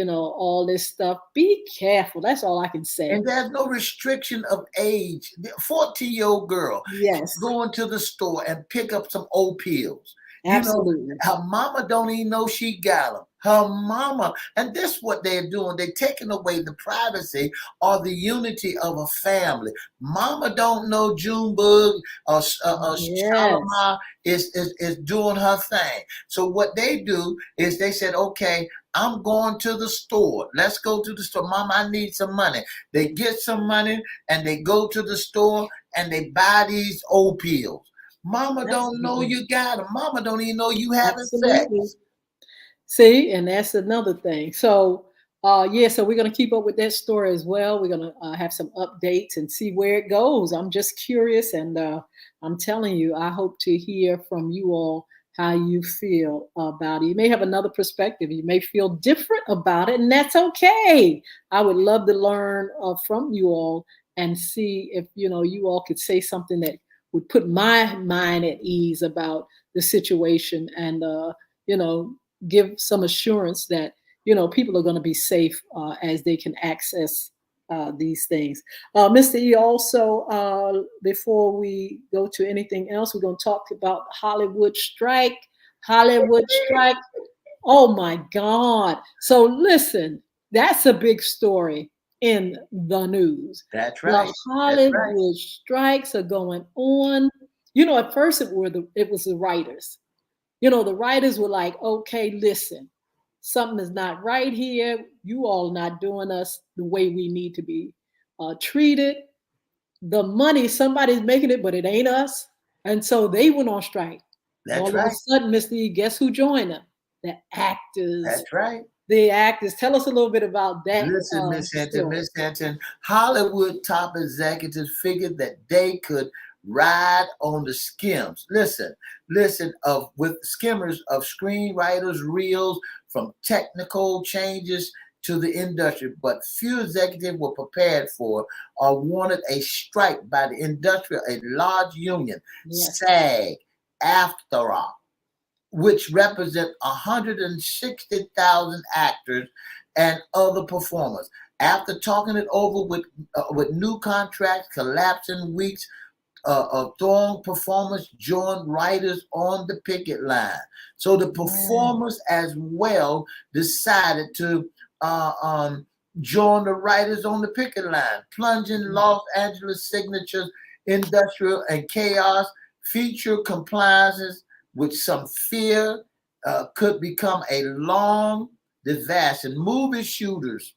A: all this stuff. Be careful. That's all I can say.
B: And there's no restriction of age. The 14-year-old girl can
A: Yes,
B: go into the store and pick up some old pills. You know,
A: absolutely.
B: her mama don't even know she got them. Her mama, and this what they're doing. They're taking away the privacy or the unity of a family. Mama don't know Junebug or
A: Yes,
B: Shalimar is doing her thing. So what they do is they said, okay, I'm going to the store. Let's go to the store. Mama, I need some money. They get some money and they go to the store and they buy these old pills. Mama don't know
A: absolutely,
B: you got them. Mama don't even know you having
A: absolutely.
B: sex.
A: See, and that's another thing. So, yeah, so we're going to keep up with that story as well. We're going to have some updates and see where it goes. I'm just curious, and I'm telling you, I hope to hear from you all how you feel about it. You may have another perspective. You may feel different about it, and that's okay. I would love to learn from you all and see if you all could say something that would put my mind at ease about the situation and you know give some assurance that people are going to be safe as they can access these things. Mr. E, also, before we go to anything else, we're going to talk about Hollywood strike. Hollywood strike. Oh my God. So listen, that's a big story in the news.
B: That's
A: The
B: right. That's right.
A: Hollywood strikes are going on. At first it was the writers. The writers were like, okay, listen, something is not right here. You all not doing us the way we need to be treated. The money, somebody's making it, but it ain't us. And so they went on strike.
B: That's
A: All of a
B: right.
A: sudden, Mr. E, guess who joined them? The actors.
B: That's right.
A: The actors. Tell us a little bit about that
B: Listen,
A: story.
B: Miss Hinton, Hollywood top executives figured that they could ride on the skims. Listen of with skimmers of screenwriters, reels from technical changes to the industry, but few executives were prepared for or wanted a strike by the industrial, a large union,
A: Yes.
B: SAG, AFTRA, which represent 160,000 actors and other performers. After talking it over with new contracts collapsing weeks, throwing performers joined writers on the picket line. So the
A: Yeah.
B: performers as well decided to join the writers on the picket line, plunging Los Angeles signatures, industrial and chaos, future compliances with some fear could become a long disaster. Movie shooters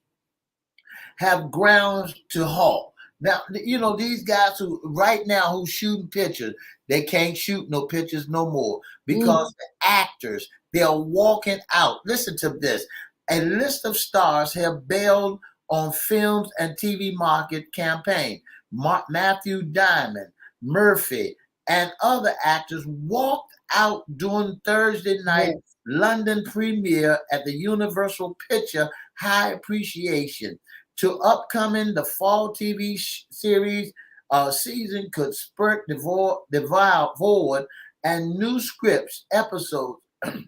B: have grounds to halt. Now, these guys who right now who shooting pictures, they can't shoot no pictures no more
A: Mm.
B: because the actors, they're walking out. Listen to this. A list of stars have bailed on films and TV market campaign. Matthew Diamond, Murphy, and other actors walked out during Thursday night
A: Yes.
B: London premiere at the Universal Picture High Appreciation to upcoming the fall TV series season could spurt the forward and new scripts episodes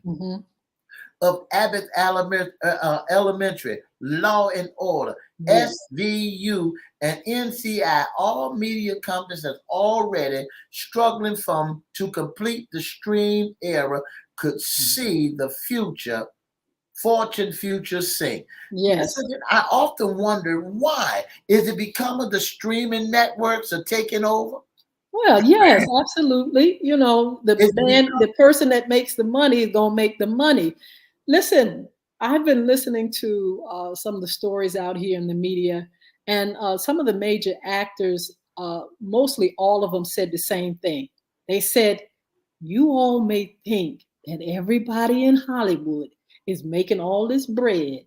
A: Hmm.
B: of Abbott Elementary, Law and Order,
A: Yes.
B: SVU, and NCI. All media companies have already struggling to complete the stream era could see the future fortune, future sink.
A: Yes.
B: Listen, I often wonder why. Is it because of the streaming networks are taking over?
A: Well, yes, absolutely.
B: Is it
A: The person that makes the money is gonna make the money. Listen, I've been listening to some of the stories out here in the media, and some of the major actors, mostly all of them, said the same thing. They said, "You all may think that everybody in Hollywood is making all this bread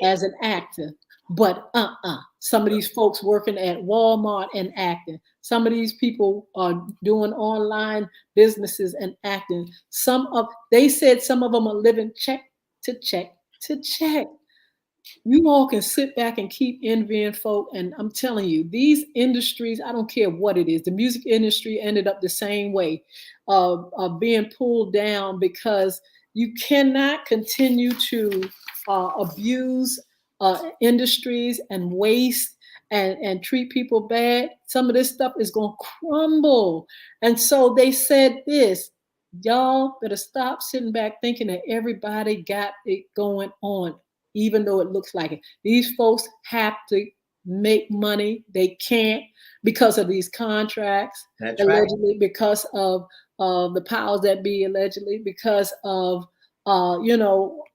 A: as an actor. But some of these folks working at Walmart and acting. Some of these people are doing online businesses and acting. They said some of them are living check to check to check. You all can sit back and keep envying folk. And I'm telling you, these industries, I don't care what it is, the music industry ended up the same way, being pulled down because you cannot continue to abuse industries and waste and treat people bad. Some of this stuff is going to crumble. And so they said this. Y'all better stop sitting back thinking that everybody got it going on, even though it looks like it. These folks have to make money. They can't because of these contracts,
B: That's right.
A: allegedly, because of the powers that be, allegedly, because of,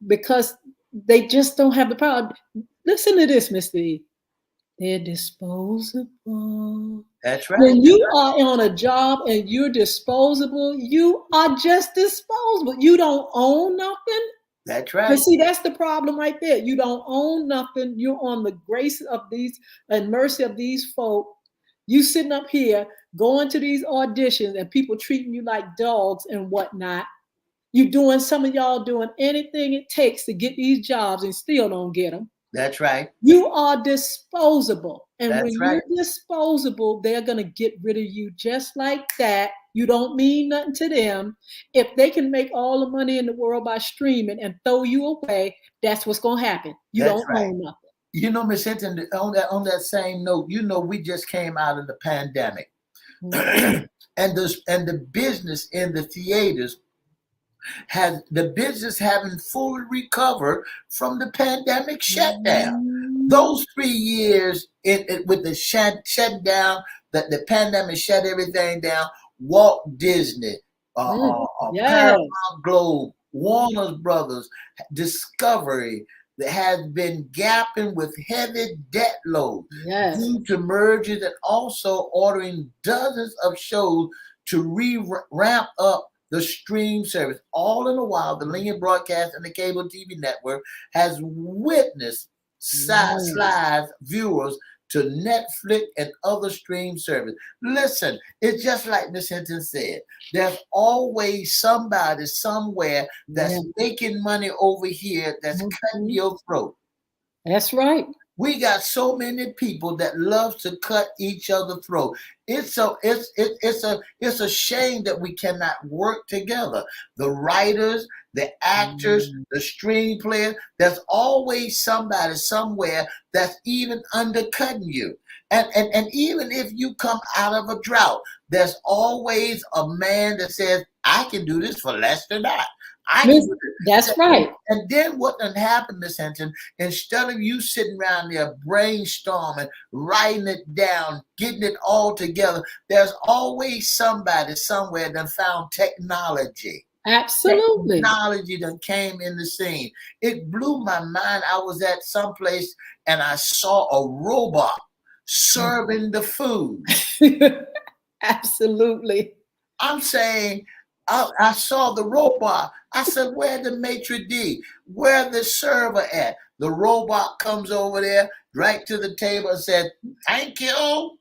A: because they just don't have the power. Listen to this, Mr. E. They're disposable.
B: That's right.
A: When you are on a job and you're disposable, you are just disposable. You don't own nothing.
B: That's
A: But
B: right.
A: see, that's the problem right there. You don't own nothing. You're on the grace of these and mercy of these folk. You sitting up here going to these auditions and people treating you like dogs and whatnot. Some of y'all doing anything it takes to get these jobs and still don't get them.
B: That's right.
A: You are disposable. And
B: That's
A: when
B: right.
A: you're disposable, they're going to get rid of you just like that. You don't mean nothing to them. If they can make all the money in the world by streaming and throw you away, that's what's going to happen. You
B: That's
A: don't
B: right.
A: own nothing.
B: Miss Hinton, on that same note, we just came out of the pandemic.
A: Mhm.
B: And the business in the theaters has the business haven't fully recovered from the pandemic shutdown.
A: Mhm.
B: Those 3 years with the shutting down, that the pandemic shut everything down. Walt Disney, Paramount
A: Yes.
B: Globe, Warner Brothers, Discovery, that has been gapping with heavy debt load
A: Yes.
B: due to mergers and also ordering dozens of shows to ramp up the stream service. All in the while, the linear broadcast and the cable TV network has witnessed
A: Yes.
B: slides viewers to Netflix and other stream service. Listen, it's just like Miss Hinton said. There's always somebody somewhere that's
A: Yeah.
B: making money over here that's cutting
A: Mhm.
B: your throat.
A: That's right.
B: We got so many people that love to cut each other throat. It's a shame that we cannot work together. The writers, the actors,
A: Mhm.
B: the screenplayers. There's always somebody somewhere that's even undercutting you. And even if you come out of a drought, there's always a man that says, "I can do this for less than that. I can
A: Miss-
B: do
A: That's
B: this."
A: right.
B: And then what done happened, Miss Hinton? Instead of you sitting around there brainstorming, writing it down, getting it all together, there's always somebody somewhere that found technology.
A: Absolutely.
B: Technology that came in the scene. It blew my mind. I was at some place and I saw a robot serving the food.
A: Absolutely.
B: I'm saying, I saw the robot. I said, where the maitre d'? Where the server at? The robot comes over there, right to the table and said, "Thank you."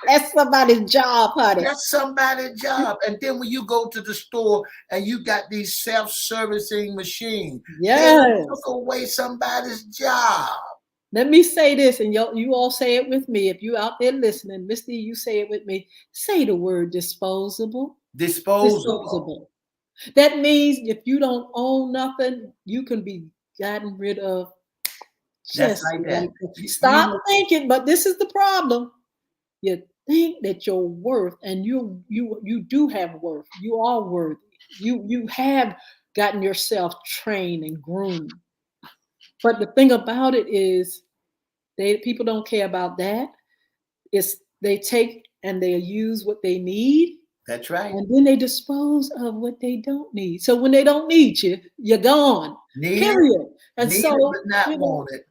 A: That's somebody's job, honey.
B: That's somebody's job. And then when you go to the store and you got these self-servicing machines, they took
A: Yes.
B: away somebody's job.
A: Let me say this, and you all say it with me. If you out there listening, Misty, you say it with me. Say the word disposable.
B: Disposable.
A: Disposable. That means if you don't own nothing, you can be gotten rid of
B: That's
A: just
B: like
A: like
B: that.
A: that.
B: You
A: Stop thinking, but this is the problem. You think that you're worth, and you do have worth. You are worthy. You have gotten yourself trained and groomed. But the thing about it is, people don't care about that. It's they take and they use what they need,
B: That's right.
A: and then they dispose of what they don't need. So when they don't need you, you're gone. Period. And
B: Need it,
A: so,
B: but not want it.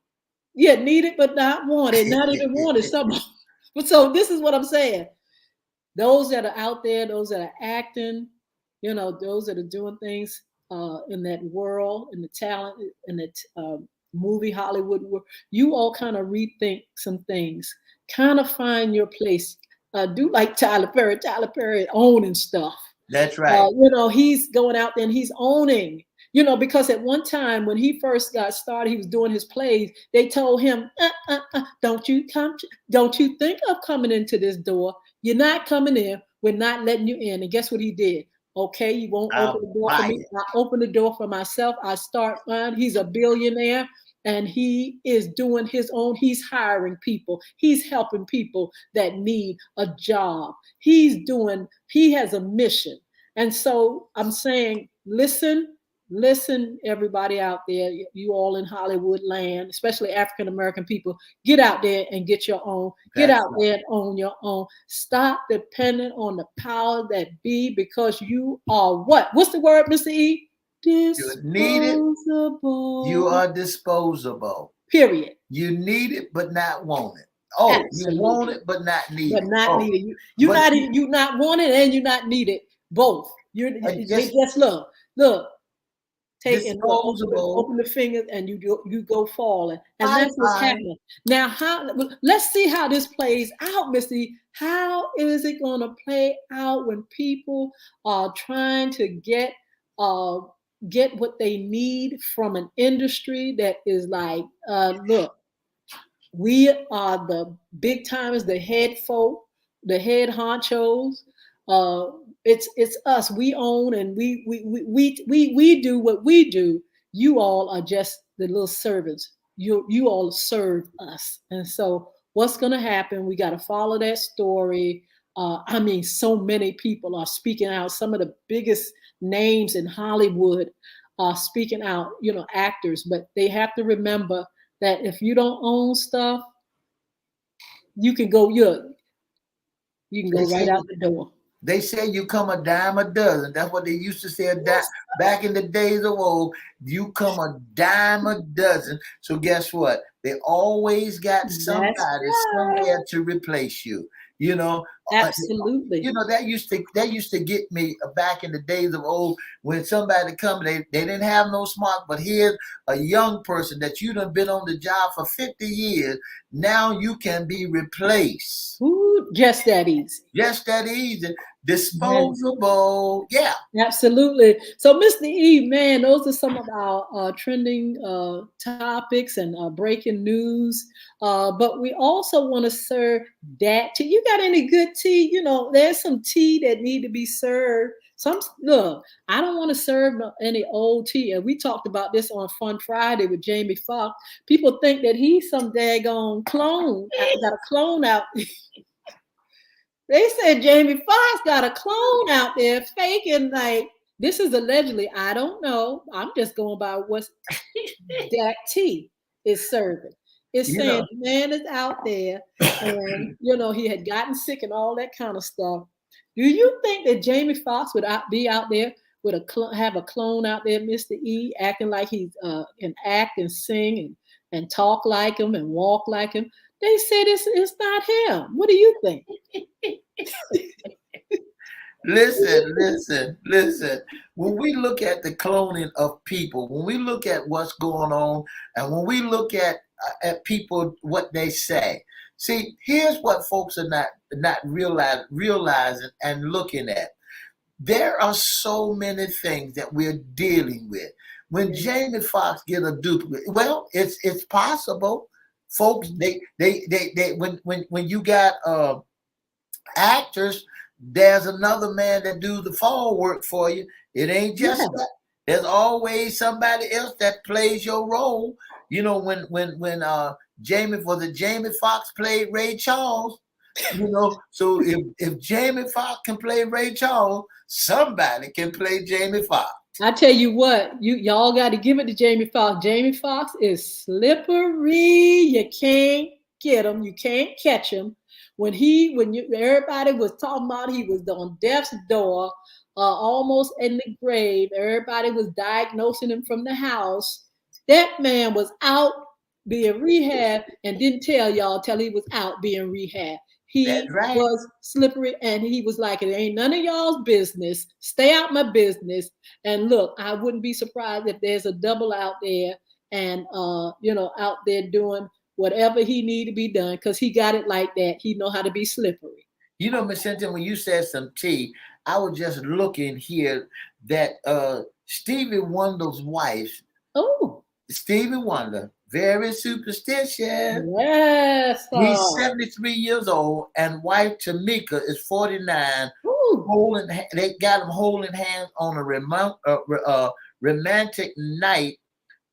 A: yeah, need it but not want it. Not even want it. But so this is what I'm saying. Those that are out there, those that are acting, those that are doing things in that world, in the talent, in the movie Hollywood world, you all kind of rethink some things, kind of find your place. Do like Tyler Perry. Tyler Perry owning stuff.
B: That's right.
A: He's going out there and he's owning. Because at one time when he first got started, he was doing his plays. They told him, don't you think of coming into this door. You're not coming in. We're not letting you in. And guess what he did? Okay, you won't open the door for me. I open the door for myself. I start fine. He's a billionaire and he is doing his own. He's hiring people. He's helping people that need a job. He has a mission. And so I'm saying, listen, everybody out there, you all in Hollywood land, especially African American people, get out there and get your own. Get out there and own your own. Stop depending on the power that be, because you are what? What's the word, Mr. E? Disposable.
B: You are disposable.
A: Period.
B: You need it but not want it. Oh, absolutely. You want it but not need it.
A: But not need it. You not want it and you not need it. Both. They just look. Take and open the fingers and you go falling. And that's what's happening. Now, let's see how this plays out, Missy. How is it going to play out when people are trying to get what they need from an industry that is like, look, we are the big timers, the head folk, the head honchos. It's us. We own and we do what we do. You all are just the little servants. You all serve us. And so what's going to happen? We got to follow that story. So many people are speaking out. Some of the biggest names in Hollywood are speaking out, actors, but they have to remember that if you don't own stuff, you can go right out the door.
B: They say you come a dime a dozen. That's what they used to say back in the days of old. You come a dime a dozen. So guess what? They always got somebody somewhere to replace you.
A: Absolutely.
B: That used to get me back in the days of old when somebody come, they didn't have no smart, but here's a young person that you done been on the job for 50 years. Now you can be replaced.
A: Ooh, just that easy.
B: Just that easy. Disposable. Yeah.
A: Absolutely. So, Mr. E, man, those are some of our trending topics and breaking news. But we also want to serve that tea. You got any good tea? There's some tea that need to be served. Look, I don't want to serve any old tea. And we talked about this on Fun Friday with Jamie Foxx. People think that he's some daggone clone. I got a clone out. They said Jamie Foxx got a clone out there faking like this is allegedly. I don't know. I'm just going by what that tea is serving. It's saying the man is out there and, he had gotten sick and all that kind of stuff. Do you think that Jamie Foxx would be out there with have a clone out there, Mr. E, acting like he can act and sing and talk like him and walk like him? They said it's not him. What do you think?
B: Listen. When we look at the cloning of people, when we look at what's going on, and when we look at people, what they say, see, here's what folks are not realizing and looking at. There are so many things that we're dealing with. When Jamie Foxx get a duplicate, well, it's possible. Folks, they when you got actors, there's another man that do the fall work for you. It ain't just that. There's always somebody else that plays your role. When Jamie Foxx played Ray Charles, so if Jamie Foxx can play Ray Charles, somebody can play Jamie Foxx.
A: I tell you what, y'all got to give it to Jamie Foxx. Jamie Foxx is slippery. You can't get him. You can't catch him. Everybody was talking about he was on death's door, almost in the grave. Everybody was diagnosing him from the house. That man was out being rehab and didn't tell y'all till he was out being rehab.
B: That's
A: He
B: right.
A: was slippery and he was like, it ain't none of y'all's business. Stay out my business. And look, I wouldn't be surprised if there's a double out there and out there doing whatever he need to be done because he got it like that. He know how to be slippery.
B: You know, Miss Hinton, when you said some tea, I was just looking here that Stevie Wonder's wife,
A: Oh,
B: Stevie Wonder, very superstitious.
A: yes.
B: He's 73 years old, and wife Tamika is 49.
A: Ooh.
B: They got him holding hands on a romantic night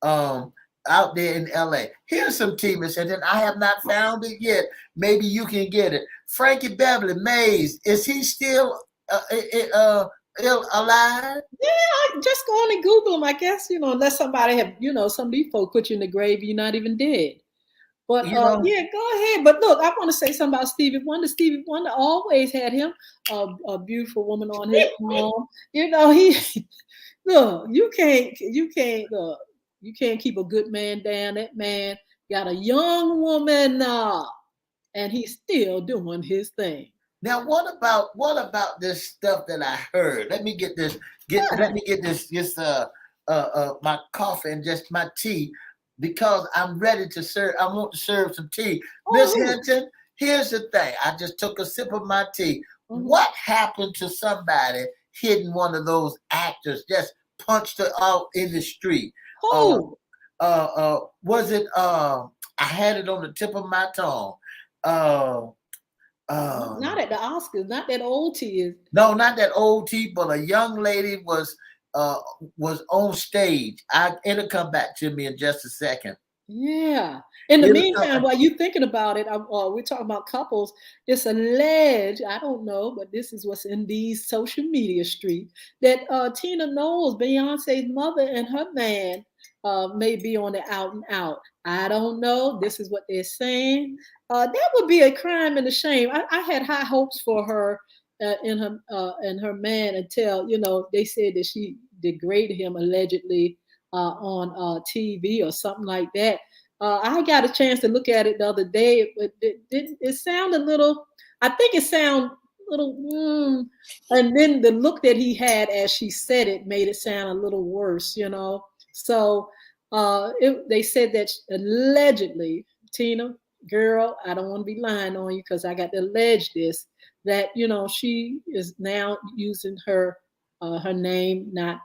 B: out there in LA. Here's some tea, Miss Hinton. I have not found it yet. Maybe you can get it. Frankie Beverly Mays, is he still alive?
A: Yeah, just go on and Google him. I guess, unless somebody have, some of these folks put you in the grave, you're not even dead. But
B: You know,
A: yeah, go ahead. But look, I want to say something about Stevie Wonder. Stevie Wonder always had him a beautiful woman on his arm. He look. You can't keep a good man down. That man got a young woman, and he's still doing his thing.
B: now what about this stuff that I heard? Let me get this. Let me get this my coffee and just my tea because I'm ready to serve. I want to serve some tea. Miss
A: Oh,
B: Hinton, here's the thing. I just took a sip of my tea.
A: mm-hmm.
B: What happened to somebody hitting one of those actors? Just punched her out in the street.
A: Oh,
B: Was it? I had it on the tip of my tongue. Uh,
A: not at the Oscars. Not that old T is.
B: no, not that old T, but a young lady uh was on stage. It'll come back to me in just a second.
A: Yeah. In the
B: It'll come
A: meantime,
B: back.
A: while you're thinking about it, we're talking about couples. It's alleged, I don't know, but this is what's in these social media streets, that Tina Knowles, Beyonce's mother, and her man may be on the out and out. I don't know. This is what they're saying. That would be a crime and a shame. I had high hopes for her and her man until, they said that she degraded him allegedly on TV or something like that. I got a chance to look at it the other day, but it sounded a little. I think it sounded a little. And then the look that he had as she said it made it sound a little worse, So they said that allegedly, Tina, girl, I don't want to be lying on you because I got to allege this that she is now using her name, not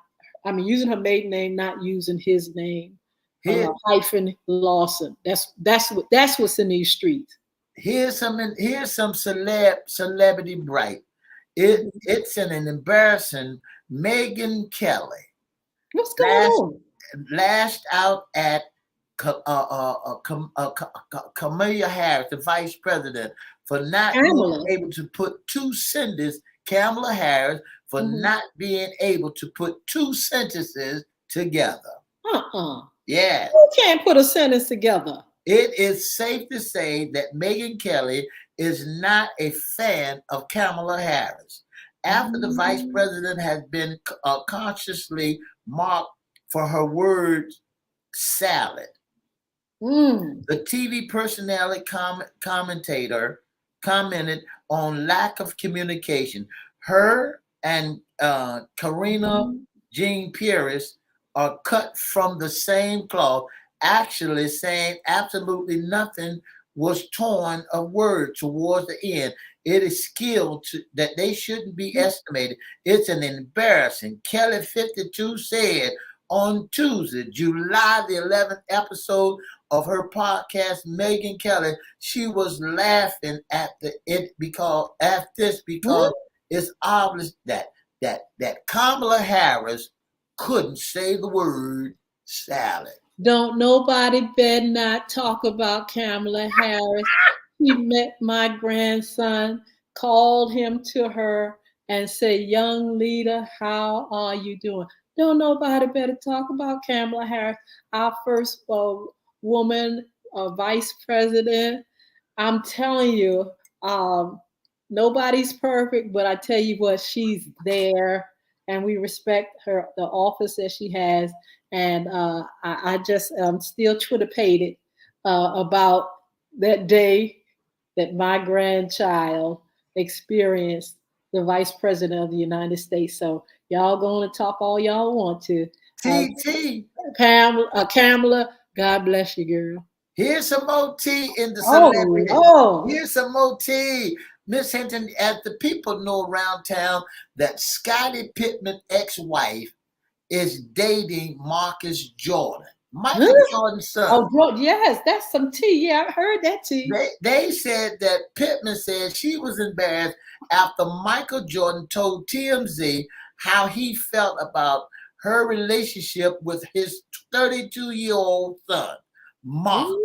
A: using her maiden name, not using his name.
B: Here,
A: Hyphen Lawson. That's what's in these streets.
B: here's some celebrity bright. It's an embarrassing. Megan Kelly
A: What's going
B: lashed
A: on?
B: lashed out at Kamala Harris, the vice president, for not being
A: Pamela.
B: able to put two sentences. Kamala Harris for not being able to put two sentences together.
A: Uh-uh.
B: Yeah.
A: You can't put a sentence together.
B: It is safe to say that Megyn Kelly is not a fan of Kamala Harris. After the vice president has been consciously marked for her word salad, the TV personality commentator commented on lack of communication. Her and Karina Jean Pierce are cut from the same cloth, actually saying absolutely nothing was torn of word towards the end. It is skill that they shouldn't be estimated. It's an embarrassing. Kelly 52 said on Tuesday, July the 11th episode of her podcast, Megyn Kelly, she was laughing at because it's obvious that Kamala Harris couldn't say the word salad.
A: Don't nobody better not talk about Kamala Harris. She met my grandson, called him to her, and said, "Young leader, how are you doing?" Don't nobody better talk about Kamala Harris, our first woman vice president. I'm telling you, um, nobody's perfect, but I tell you what, she's there, and we respect her, the office that she has. And I just still twitterpated about that day that my grandchild experienced the vice president of the United States. So y'all going to talk all y'all want to. Uh,
B: TT.
A: Kamala, God bless you, girl.
B: Here's some more tea in the
A: Oh,
B: celebrity.
A: Lord.
B: Here's some more tea. Miss Hinton, as the people know around town, that Scottie Pittman ex-wife is dating Marcus Jordan, Michael
A: Huh?
B: Jordan's son.
A: Oh, bro, yes, that's some tea. Yeah, I heard that tea.
B: They said that Pittman said she was embarrassed after Michael Jordan told TMZ how he felt about her relationship with his 32-year-old son, Marcus.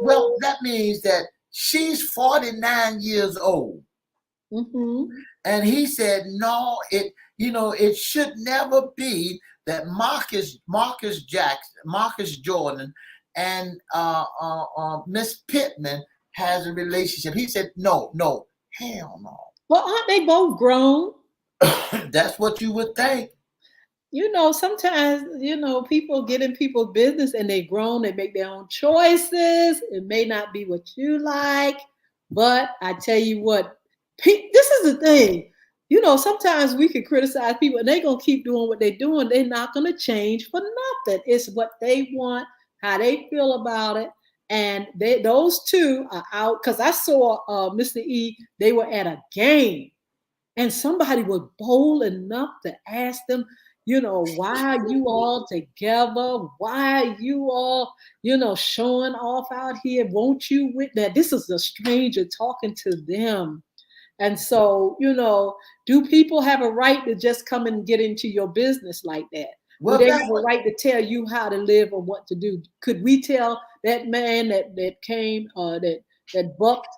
B: Well,
A: Ooh.
B: that means that she's 49 years old.
A: Mm-hmm.
B: And he said, no, it should never be that Marcus Jordan and Miss Pittman has a relationship. He said, no, no, hell no.
A: Well, aren't they both grown?
B: That's what you would think.
A: Sometimes, people get in people's business and they grown, they make their own choices. It may not be what you like, but I tell you what, this is the thing. Sometimes we can criticize people and they're going to keep doing what they're doing. They're not going to change for nothing. It's what they want, how they feel about it. And those two are out because I saw Mr. E, they were at a game and somebody was bold enough to ask them, why are you all together? Why are you all, showing off out here? Won't you with that? This is a stranger talking to them. And so, do people have a right to just come and get into your business like that? Do
B: Well,
A: they
B: that's
A: have a
B: what.
A: right to tell you how to live or what to do? Could we tell that man that came that bucked,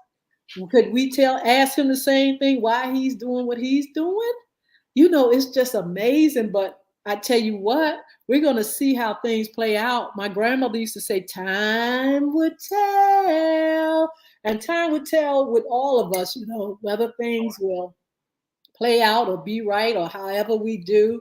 A: could we ask him the same thing, why he's doing what he's doing? It's just amazing. But I tell you what, we're going to see how things play out. My grandmother used to say, time would tell. And time would tell with all of us, whether things will play out or be right or however we do.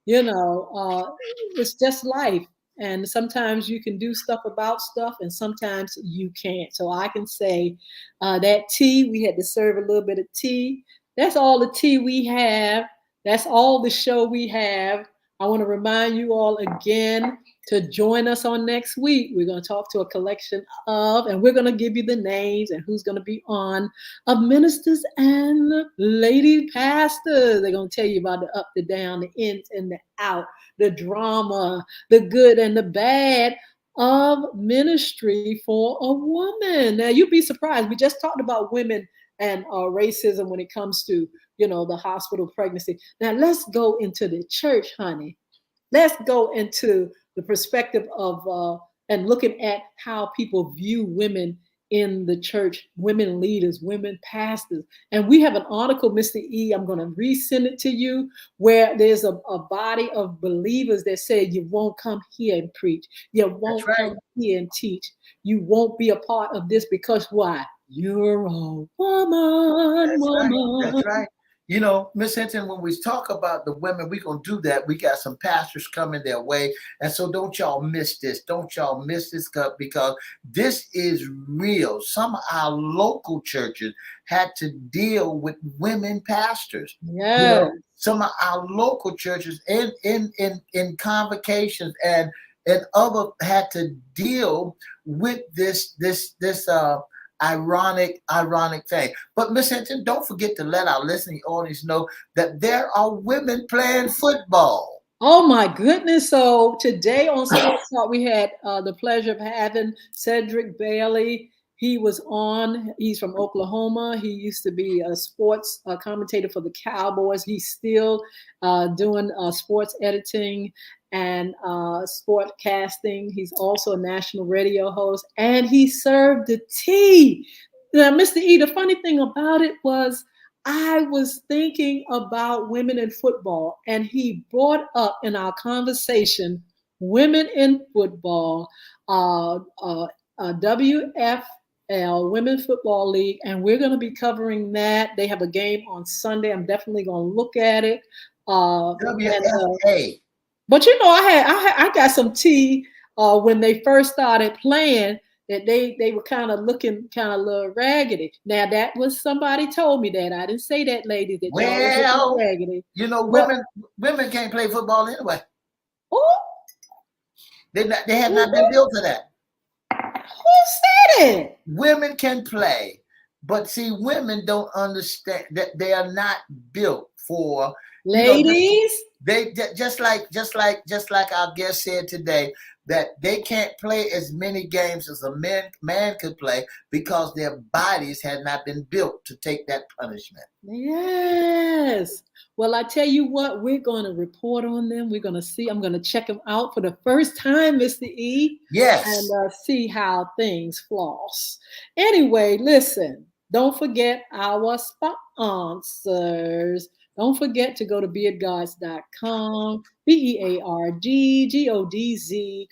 A: You know, uh, it's just life. And sometimes you can do stuff about stuff, and sometimes you can't. So I can say that tea, we had to serve a little bit of tea. That's all the tea we have. That's all the show we have. I want to remind you all again to join us on next week. We're going to talk to a collection of, and we're going to give you the names and who's going to be on, of ministers and lady pastors. They're going to tell you about the up, the down, the ins and the out, the drama, the good and the bad of ministry for a woman. Now, you'd be surprised. We just talked about women and racism when it comes to, the hospital pregnancy. Now, let's go into the church, honey. Let's go into the perspective of and looking at how people view women in the church, women leaders, women pastors. And we have an article, Mr. E, I'm going to resend it to you, where there's a body of believers that say you won't come here and preach. You
B: That's
A: won't
B: right.
A: come here and teach. You won't be a part of this because why? You're a woman,
B: That's right.
A: woman.
B: That's right. Miss Hinton, when we talk about the women, we're going to do that. We got some pastors coming their way. And so don't y'all miss this. Don't y'all miss this because this is real. Some of our local churches had to deal with women pastors.
A: Yes.
B: Some of our local churches in convocations and other had to deal with this ironic thing. But Miss Hinton, don't forget to let our listening audience know that there are women playing football.
A: Oh my goodness. So today on Sports Talk, we had the pleasure of having Cedric Bailey. He was on, he's from Oklahoma. He used to be a sports commentator for the Cowboys. He's still doing sports editing and sport casting. He's also a national radio host, and he served the tea. Now, Mr. E, the funny thing about it was I was thinking about women in football, and he brought up in our conversation women in football, WFL, Women Football League, and we're going to be covering that. They have a game on Sunday. I'm definitely going to look at it.
B: WFA.
A: But you know, I got some tea when they first started playing that they were kind of looking kind of a little raggedy. Now that was somebody told me that. I didn't say that, ladies, that y'all was looking
B: Well,
A: raggedy.
B: you know,
A: But
B: women can't play football anyway.
A: oh,
B: They have not been built for that.
A: who said it?
B: Women can play, but see, women don't understand that they are not built for, you know,
A: Ladies,
B: they just like our guest said today, that they can't play as many games as a man could play because their bodies had not been built to take that punishment.
A: yes. Well, I tell you what, we're going to report on them. We're going to see. I'm going to check them out for the first time, Mr. E, and
B: Yes,
A: see how things floss. Anyway, listen, don't forget our sponsors. Don't forget to go to beardgods.com, BEARDGODZ.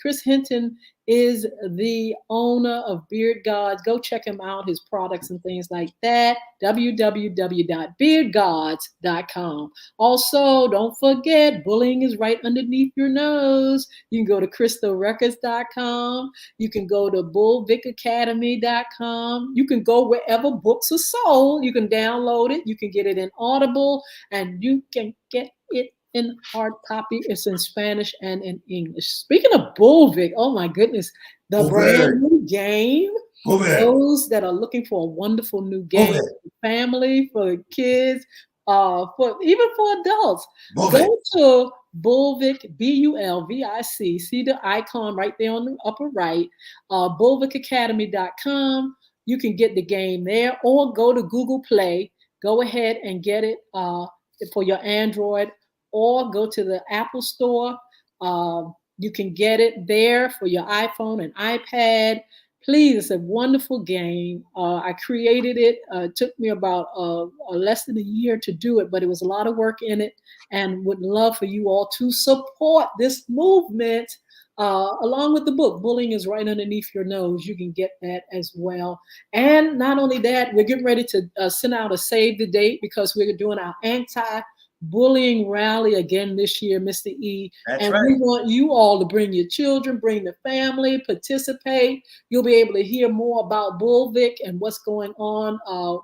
A: Chris Hinton is the owner of Beard Gods. Go check him out, his products and things like that. www.beardgods.com. Also, don't forget, bullying is right underneath your nose. You can go to crystalrecords.com. You can go to bullvickacademy.com. You can go wherever books are sold. You can download it. You can get it in Audible, and you can get it in hard copy. It's in Spanish and in English. Speaking of Bullvic, oh my goodness, the brand new game. Those that are looking for a wonderful new game for the family, for the kids, for even for adults, go to Bullvic, BULVIC. See the icon right there on the upper right, bullvicacademy.com. You can get the game there, or go to Google Play. Go ahead and get it for your Android, or go to the Apple Store. You can get it there for your iPhone and iPad. Please, it's a wonderful game. I created it. It took me about less than a year to do it, but it was a lot of work in it, and would love for you all to support this movement along with the book. Bullying is right underneath your nose. You can get that as well. And not only that, we're getting ready to send out a save the date because we're doing our anti-bullying rally again this year, Mr. E.
B: that's
A: And
B: right.
A: we want you all to bring your children, bring the family, participate. You'll be able to hear more about Bullvic and what's going on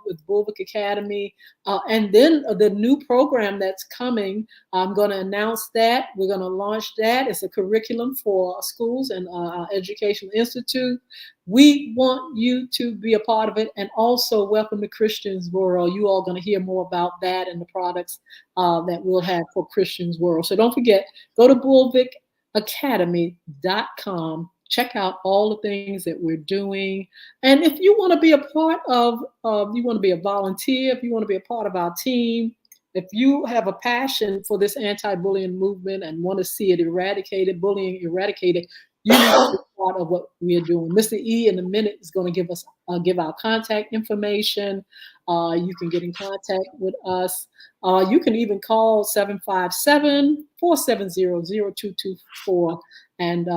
A: with Bullvic Academy. And then the new program that's coming, I'm going to announce that. We're going to launch that. It's a curriculum for schools and our Educational Institute. We want you to be a part of it, and also welcome to Christian's World. You all going to hear more about that and the products that we'll have for Christian's World. So don't forget, go to bullvicacademy.com. Check out all the things that we're doing. And if you want to be a part of, you want to be a volunteer, if you want to be a part of our team, if you have a passion for this anti-bullying movement and want to see it eradicated, bullying eradicated, you need to be part of what we are doing. Mr. E in a minute is going to give us give our contact information. You can get in contact with us. You can even call 757-470-0224 and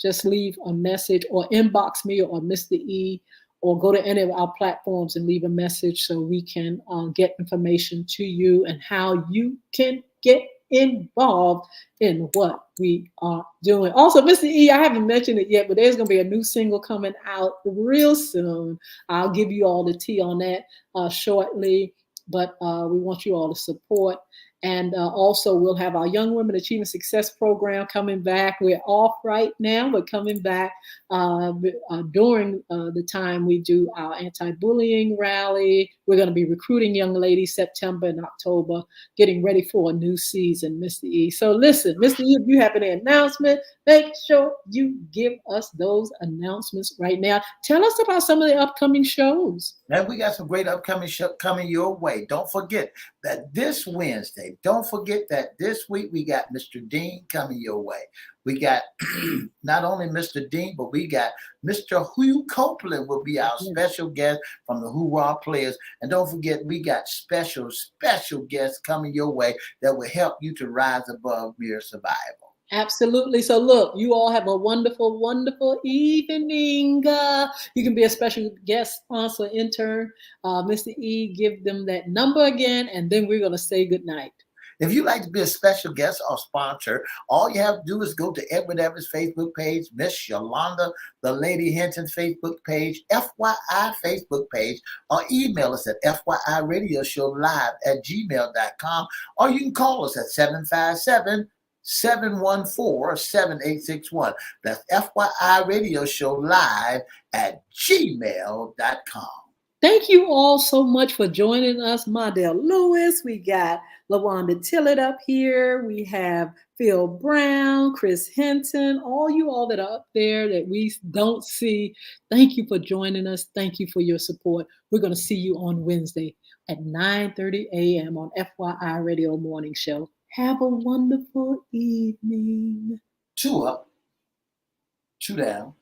A: just leave a message, or inbox me or Mr. E, or go to any of our platforms and leave a message so we can get information to you and how you can get involved in what we are doing. Also, Mr. E, I haven't mentioned it yet, but there's going to be a new single coming out real soon. I'll give you all the tea on that shortly, but we want you all to support. And also, we'll have our Young Women Achievement Success Program coming back. We're off right now. We're coming back during the time we do our anti-bullying rally. We're going to be recruiting young ladies September and October, getting ready for a new season, Mr. E. So listen, Mr. E, if you have any announcement, make sure you give us those announcements right now. Tell us about some of the upcoming shows.
B: And we got some great upcoming shows coming your way. Don't forget that this Wednesday, Wednesday. Don't forget that this week we got Mr. Dean coming your way. We got not only Mr. Dean, but we got Mr. Hugh Copeland will be our special guest from the Hoorah Players. And don't forget, we got special guests coming your way that will help you to rise above mere survival.
A: Absolutely. So look, you all have a wonderful, wonderful evening. You can be a special guest sponsor intern. Mr. E, give them that number again, and then we're going to say good night.
B: If you'd like to be a special guest or sponsor, all you have to do is go to Everette's Facebook page, Miss Yolanda, the Lady Hinton Facebook page, FYI Facebook page, or email us at fyiradioshowlive@gmail.com, or you can call us at 757-714-7861. That's fyiradioshowlive@gmail.com.
A: Thank you all so much for joining us. Mondale Lewis, we got LaWanda Tillett up here. We have Phil Brown, Chris Hinton, all you all that are up there that we don't see. Thank you for joining us. Thank you for your support. We're going to see you on Wednesday at 9:30 a.m. on FYI Radio Morning Show. Have a wonderful evening.
B: 2 up, 2 down.